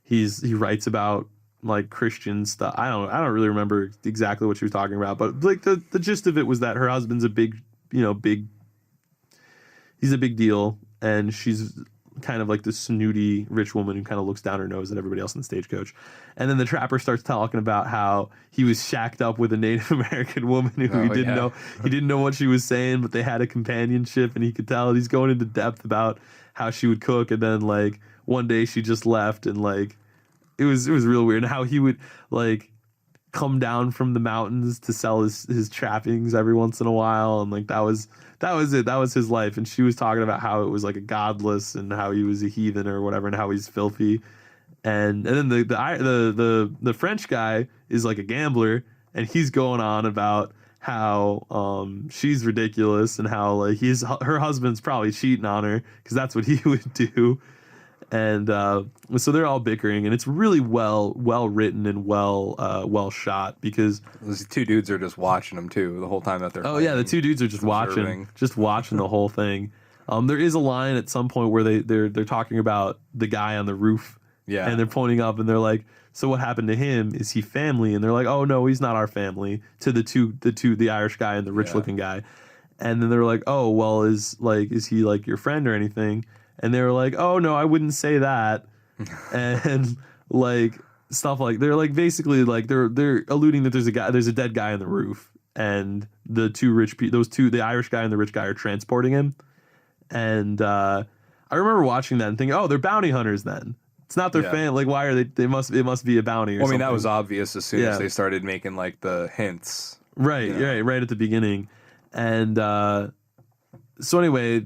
he writes about like Christian stuff. I don't really remember exactly what she was talking about, but like the gist of it was that her husband's a big he's a big deal, and she's kind of like this snooty rich woman who kind of looks down her nose at everybody else in the stagecoach. And then the trapper starts talking about how he was shacked up with a Native American woman who he didn't know what she was saying, but they had a companionship, and he could tell. He's going into depth about how she would cook, and then like one day she just left, and like it was real weird. And how he would like come down from the mountains to sell his trappings every once in a while, and like that was it. That was his life. And she was talking about how it was like a godless, and how he was a heathen or whatever, and how he's filthy. And then the French guy is like a gambler, and he's going on about how she's ridiculous, and how like her husband's probably cheating on her because that's what he would do. And so they're all bickering, and it's really well written and well shot, because those two dudes are just watching them too the whole time that they're the two dudes are just watching the whole thing. There is a line at some point where they're talking about the guy on the roof, and they're pointing up, and they're like, "So what happened to him? Is he family?" And they're like, "Oh no, he's not our family." To the Irish guy and the rich looking guy, and then they're like, "Oh well, is he like your friend or anything?" And they were like, "Oh no, I wouldn't say that," and like stuff like they're like basically like they're alluding that there's a dead guy on the roof, and the the Irish guy and the rich guy are transporting him. And I remember watching that and thinking, "Oh, they're bounty hunters then. It's not their fan. Like, why are they? It must be a bounty." Or something. That was obvious as soon as they started making like the hints. Right at the beginning, and so anyway,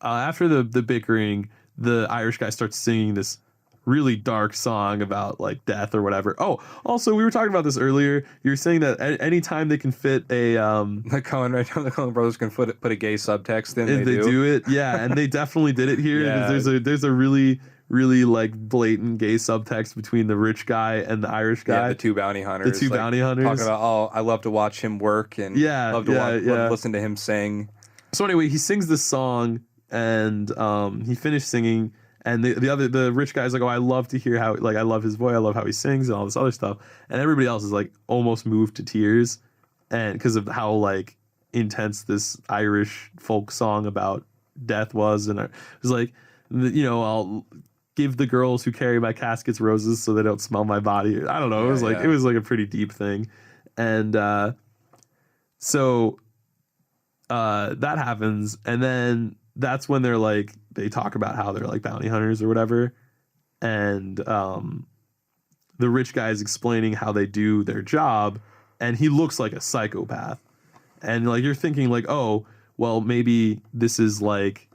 after the bickering, the Irish guy starts singing this really dark song about like death or whatever. Oh, also we were talking about this earlier. You were saying that anytime they can fit a the Coen brothers can put a gay subtext in. They do it, and they definitely did it here. There's a really like blatant gay subtext between the rich guy and the Irish guy. Yeah, the two bounty hunters. Talking about, "Oh, I love to watch him work, and love to listen to him sing." So anyway, he sings this song. And he finished singing, and the rich guy's like, "Oh, I love to hear how I love his voice, I love how he sings, and all this other stuff." And everybody else is like almost moved to tears, and because of how like intense this Irish folk song about death was. And it was like, I'll give the girls who carry my caskets roses so they don't smell my body. I don't know. It was like a pretty deep thing, and so that happens, and then that's when they talk about how they're like bounty hunters or whatever. And the rich guy is explaining how they do their job, and he looks like a psychopath. And like you're thinking like, oh, well, maybe this is like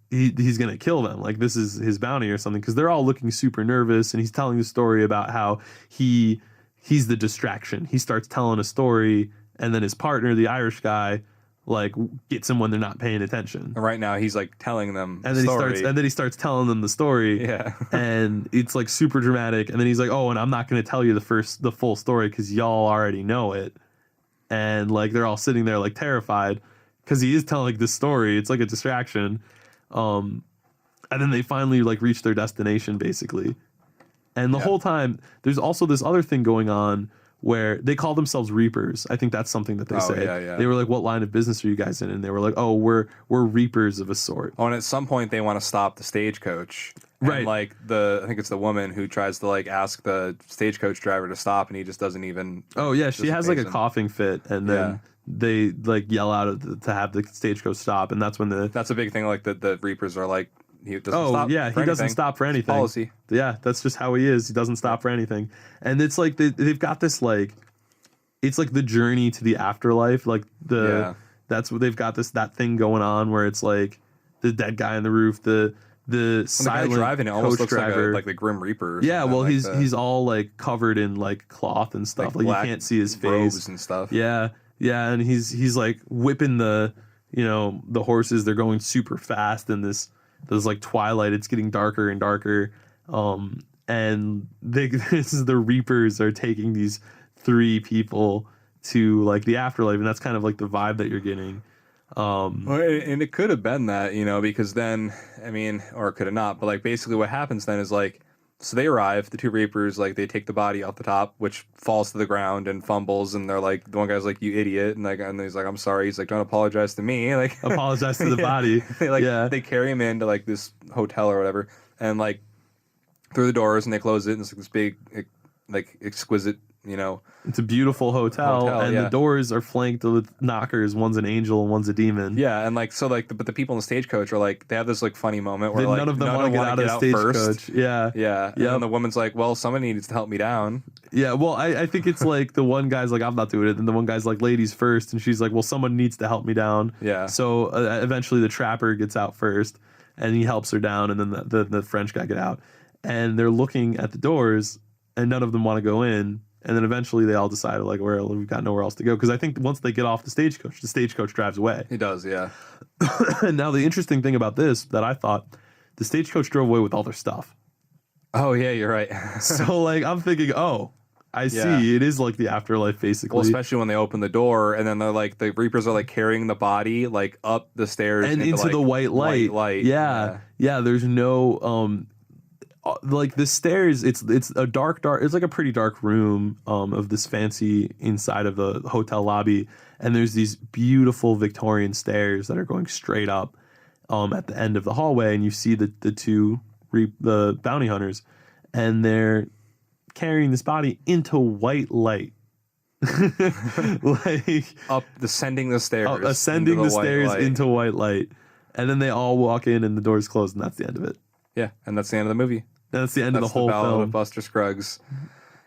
he's gonna kill them. Like this is his bounty or something, because they're all looking super nervous, and he's telling the story about how he's the distraction. He starts telling a story, and then his partner, the Irish guy, like gets him when they're not paying attention. And right now he's like telling them and then he starts telling them the story. Yeah. And it's like super dramatic. And then he's like, "Oh, and I'm not going to tell you the full story because y'all already know it." And like they're all sitting there like terrified because he is telling this story. It's like a distraction. And then they finally like reach their destination basically. And the whole time there's also this other thing going on where they call themselves Reapers. I think that's something that they say. Yeah. They were like, "What line of business are you guys in?" And they were like, "Oh, we're Reapers of a sort." Oh, and at some point they want to stop the stagecoach. And Right. like I think it's the woman who tries to like ask the stagecoach driver to stop, and he just doesn't even. Oh yeah, she has like a coughing fit, and then they like yell out to have the stagecoach stop, and that's when That's a big thing. Like the Reapers are like, he doesn't oh stop. yeah, he doesn't stop for anything. Policy. Yeah, that's just how he is. He doesn't stop for anything, and it's like they've got this like, it's like the journey to the afterlife. Like that's what they've got that thing going on where it's like the dead guy on the roof, the silent guy driving it almost looks driver. like the Grim Reaper. Or yeah, well, like he's all like covered in like cloth and stuff. Like you can't see his face robes and stuff. Yeah, and he's like whipping the the horses. They're going super fast in this like twilight. It's getting darker and darker. And the Reapers are taking these 3 people to like the afterlife, and that's kind of like the vibe that you're getting. Well, and it could have been that, because then, I mean, or it could have not, but like basically what happens then is like, so they arrive, the 2 Reapers, like they take the body off the top, which falls to the ground and fumbles, and they're like, the one guy's like, "You idiot," and he's like, "I'm sorry." He's like, "Don't apologize to me." Like, apologize to the body. They carry him into like this hotel or whatever, and like through the doors, and they close it, and it's like this big, like exquisite, It's a beautiful hotel, and the doors are flanked with knockers. One's an angel and one's a demon. Yeah, and like so, like but the people in the stagecoach are like, they have this like funny moment where like none of them want to get out of the stagecoach. Yeah. And the woman's like, "Well, somebody needs to help me down." Yeah, well, I think it's like the one guy's like, "I'm not doing it," and the one guy's like, "Ladies first," and she's like, "Well, someone needs to help me down." Yeah. So eventually the trapper gets out first, and he helps her down, and then the French guy get out, and they're looking at the doors, and none of them want to go in. And then eventually they all decided, like, we've got nowhere else to go. Because I think once they get off the stagecoach drives away. He does, yeah. And now the interesting thing about this, that I thought, the stagecoach drove away with all their stuff. Oh, yeah, you're right. So, like, I'm thinking, I see. It is like the afterlife, basically. Well, especially when they open the door, and then they're like, the Reapers are, like, carrying the body, like, up the stairs. And into like, the white light. Yeah, there's no... like the stairs, it's a dark, it's like a pretty dark room of this fancy inside of the hotel lobby, and there's these beautiful Victorian stairs that are going straight up at the end of the hallway, and you see the 2 the bounty hunters, and they're carrying this body into white light. Like ascending the stairs into white light, and then they all walk in and the doors close, and that's the end of it. Yeah, and that's the end of the movie. That's the end of the whole Ballad film. of Buster Scruggs.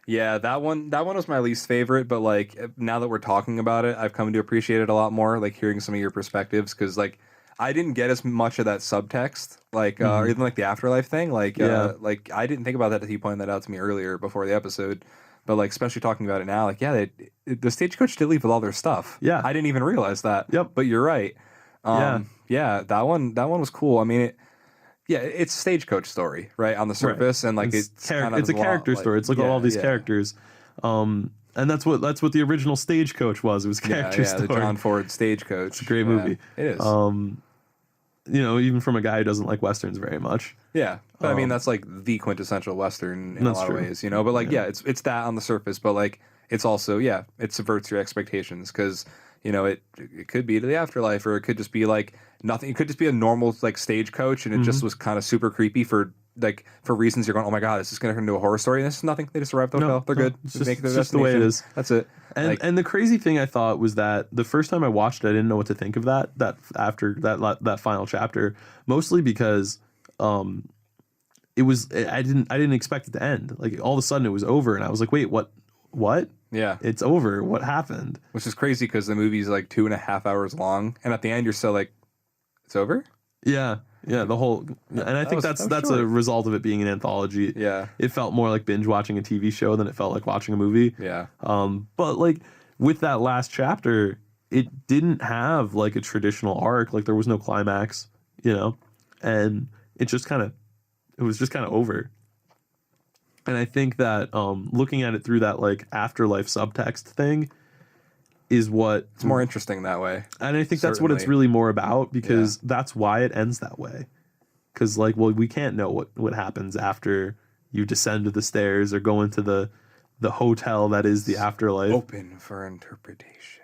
Yeah, that one was my least favorite, but like now that we're talking about it, I've come to appreciate it a lot more, like hearing some of your perspectives, because like I didn't get as much of that subtext, like or even like the afterlife thing, like like I didn't think about that until you pointed that out to me earlier before the episode, but like especially talking about it now, like the stagecoach did leave with all their stuff. Yeah, I didn't even realize that. Yep, but you're right. That one was cool. I mean, it's a stagecoach story, right, on the surface, and like it's a character story. It's like all these characters, and that's what the original Stagecoach was. It was a character story. The John Ford Stagecoach. It's a great movie. It is. Even from a guy who doesn't like westerns very much. Yeah, but I mean that's like the quintessential western in a lot of ways, But like, it's that on the surface, but like it's also it subverts your expectations because it could be to the afterlife, or it could just be like nothing. It could just be a normal like stagecoach, and it just was kind of super creepy for reasons you're going, "Oh my god, is this going to turn into a horror story?" And this is nothing. They just arrived at the hotel. They're good. It's just the way it is. That's it. And the crazy thing I thought was that the first time I watched it, I didn't know what to think of that after that final chapter, mostly because it was I didn't expect it to end. Like all of a sudden it was over, and I was like, "Wait, what?" Yeah, it's over. What happened? Which is crazy because the movie's like 2.5 hours long, and at the end you're still like, "It's over." Yeah. The whole, and I think that's a result of it being an anthology. Yeah, it felt more like binge watching a TV show than it felt like watching a movie. Yeah. But like with that last chapter, it didn't have like a traditional arc. Like there was no climax, and it was just kind of over. And I think that looking at it through that like afterlife subtext thing is what it's more interesting that way. And I think that's what it's really more about, because that's why it ends that way. Because like, well, we can't know what happens after you descend to the stairs or go into the the hotel that is the afterlife. Open for interpretation.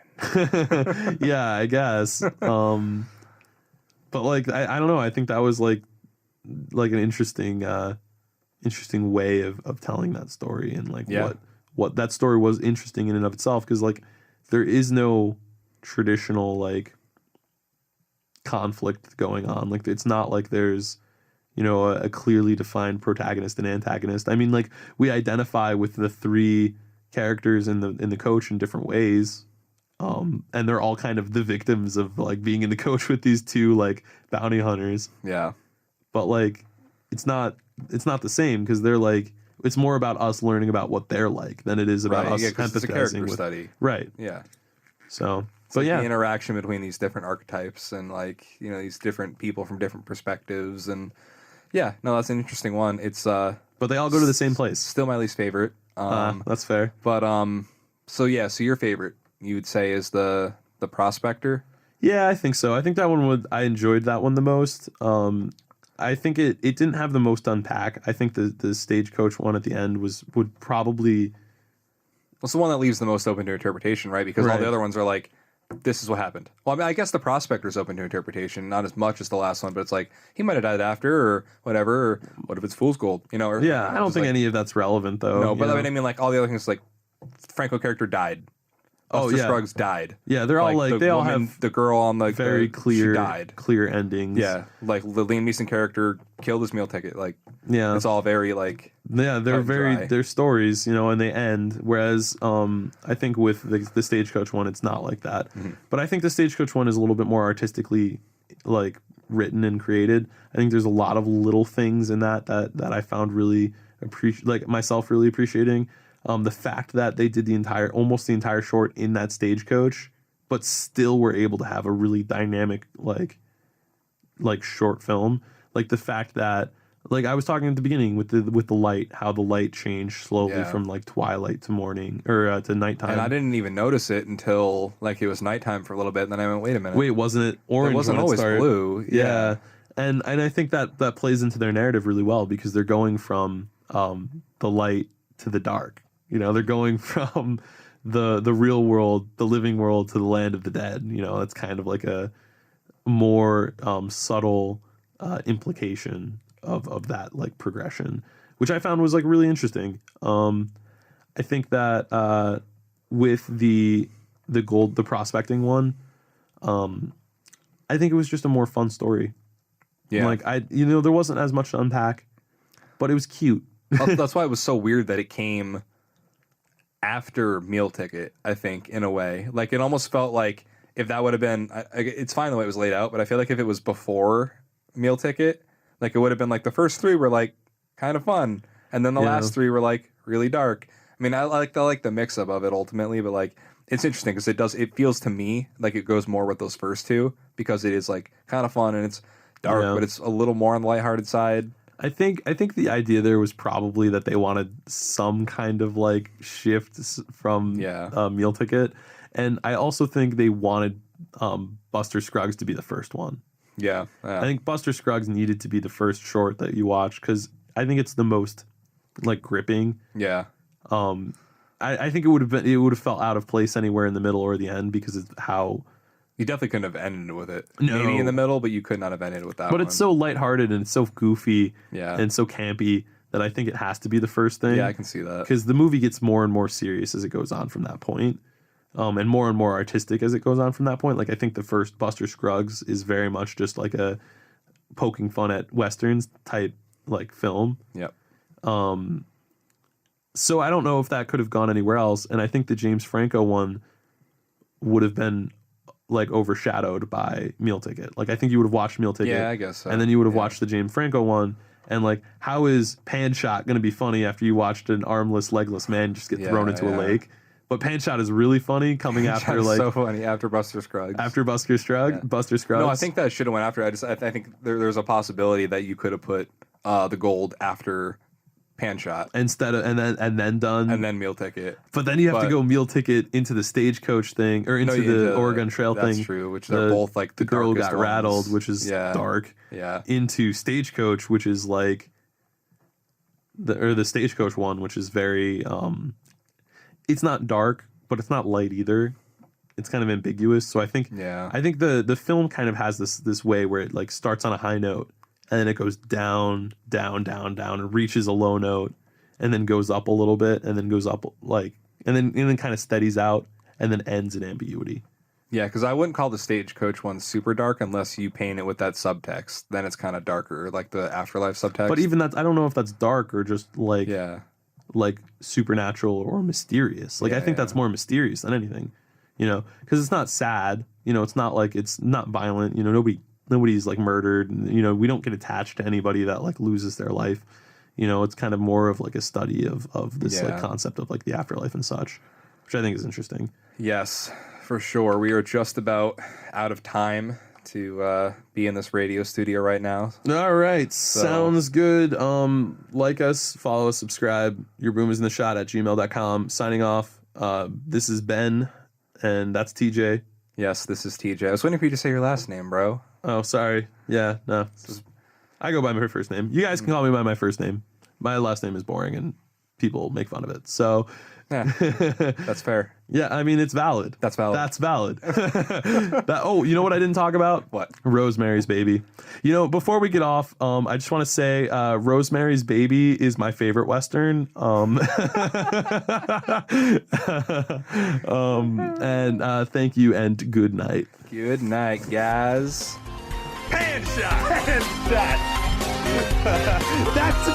Yeah, I guess. But like I don't know. I think that was like an interesting way of telling that story, and like what that story was interesting in and of itself, because like there is no traditional like conflict going on. Like it's not like there's a clearly defined protagonist and antagonist. I mean, like we identify with the three characters in the coach in different ways. And they're all kind of the victims of like being in the coach with these two like bounty hunters. Yeah. But like it's not the same, because they're like, it's more about us learning about what they're like than it is about us empathizing it's a character with study. Right. Yeah. So It's but like yeah. the interaction between these different archetypes and like, these different people from different perspectives, and yeah, no, that's an interesting one. It's But they all go to the same place. still my least favorite. That's fair. But so your favorite, you would say, is the Prospector? Yeah, I think so. I think that one I enjoyed that one the most. I think it didn't have the most unpack. I think the Stagecoach one at the end would probably... Well, it's the one that leaves the most open to interpretation, right? Because all the other ones are like, this is what happened. Well, I mean, I guess the Prospector's open to interpretation, not as much as the last one, but it's like, he might have died after, or whatever, or what if it's fool's gold, or, Yeah, I don't think any of that's relevant, though. No, but I mean, like, all the other things, like, Franco character died. Buster Scruggs died. Yeah, they all have the girl on the very clear, she died. Clear endings. Yeah, like the Liam Neeson character killed his meal ticket. Like, yeah, it's all very like. Yeah, they're stories, and they end. Whereas, I think with the Stagecoach one, it's not like that. Mm-hmm. But I think the Stagecoach one is a little bit more artistically, like, written and created. I think there's a lot of little things in that I found really myself really appreciating. The fact that they did almost the entire short in that Stagecoach, but still were able to have a really dynamic like short film. Like the fact that, like I was talking at the beginning with the light, how the light changed slowly from like twilight to morning or to nighttime. And I didn't even notice it until like it was nighttime for a little bit, and then I went, wait a minute. Wait, wasn't it orange? It wasn't when always it started? Blue. Yeah. And I think that plays into their narrative really well, because they're going from the light to the dark. They're going from the real world, the living world, to the land of the dead. That's kind of like a more subtle implication of that like progression, which I found was like really interesting. I think that with the prospecting one, I think it was just a more fun story. Yeah, like there wasn't as much to unpack, but it was cute. That's why it was so weird that it came after Meal Ticket, I think, in a way. Like, it almost felt like if that would have been... it's fine the way it was laid out, but I feel like if it was before Meal Ticket, like, it would have been like the first three were, like, kind of fun, and then the last three were, like, really dark. I mean, I like the mix-up of it, ultimately, but, like, it's interesting because it feels to me like it goes more with those first two, because it is, like, kind of fun, and it's dark, but it's a little more on the lighthearted side. I think the idea there was probably that they wanted some kind of like shift from Meal Ticket, and I also think they wanted Buster Scruggs to be the first one. Yeah, I think Buster Scruggs needed to be the first short that you watch, because I think it's the most like gripping. Yeah. I think it would have felt out of place anywhere in the middle or the end, because it's how. You definitely couldn't have ended with it. No. Maybe in the middle, but you could not have ended with that But one. it's so lighthearted and it's so goofy and so campy that I think it has to be the first thing. Yeah, I can see that. Because the movie gets more and more serious as it goes on from that point, and more artistic as it goes on from that point. Like, I think the first Buster Scruggs is very much just like a poking fun at Westerns type like film. Yep. So I don't know if that could have gone anywhere else. And I think the James Franco one would have been like overshadowed by Meal Ticket. Like, I think you would have watched Meal Ticket. Yeah, I guess so. And then you would have watched the James Franco one. And like, how is Pan Shot going to be funny after you watched an armless, legless man just get thrown into a lake? But Pan Shot is really funny coming after like so funny after Buster Scruggs. After Buster Scruggs. No, I think that should have went after. I think there's a possibility that you could have put the gold after Pan Shot instead of and then done and then Meal Ticket. But then you have to go Meal Ticket into the Stagecoach thing or into the Oregon Trail thing. That's true. Which they're both like the girl got ones. rattled, which is dark. Yeah. Into Stagecoach, which is like the Stagecoach one, which is very it's not dark, but it's not light either. It's kind of ambiguous. So I think the film kind of has this way where it like starts on a high note and then it goes down, down, down, down, and reaches a low note, and then goes up a little bit, and then goes up like, and then kind of steadies out, and then ends in ambiguity. Yeah, because I wouldn't call the Stagecoach one super dark unless you paint it with that subtext. Then it's kind of darker, like the Afterlife subtext. But even that, I don't know if that's dark or just like like supernatural or mysterious. Like I think that's more mysterious than anything, you know, because it's not sad. You know, it's not like it's not violent. You know, nobody's like murdered. You know, we don't get attached to anybody that like loses their life. You know, it's kind of more of like a study of this like concept of like the afterlife and such, which I think is interesting. Yes, for sure. We are just about out of time to be in this radio studio right now. All right. So. Sounds good. Like us, follow us, subscribe. Your boom is in the shot at gmail.com. Signing off. This is Ben, and that's TJ. Yes, this is TJ. I was waiting for you to say your last name, bro. Oh, sorry. Yeah, no. I go by my first name. You guys can call me by my first name. My last name is boring, and people make fun of it. So, that's fair. Yeah, I mean, it's valid. That's valid. That's valid. You know what I didn't talk about? What? Rosemary's Baby. You know, before we get off, I just want to say Rosemary's Baby is my favorite Western. And thank you and good night. Good night, guys. Hand shot! Hand shot! That's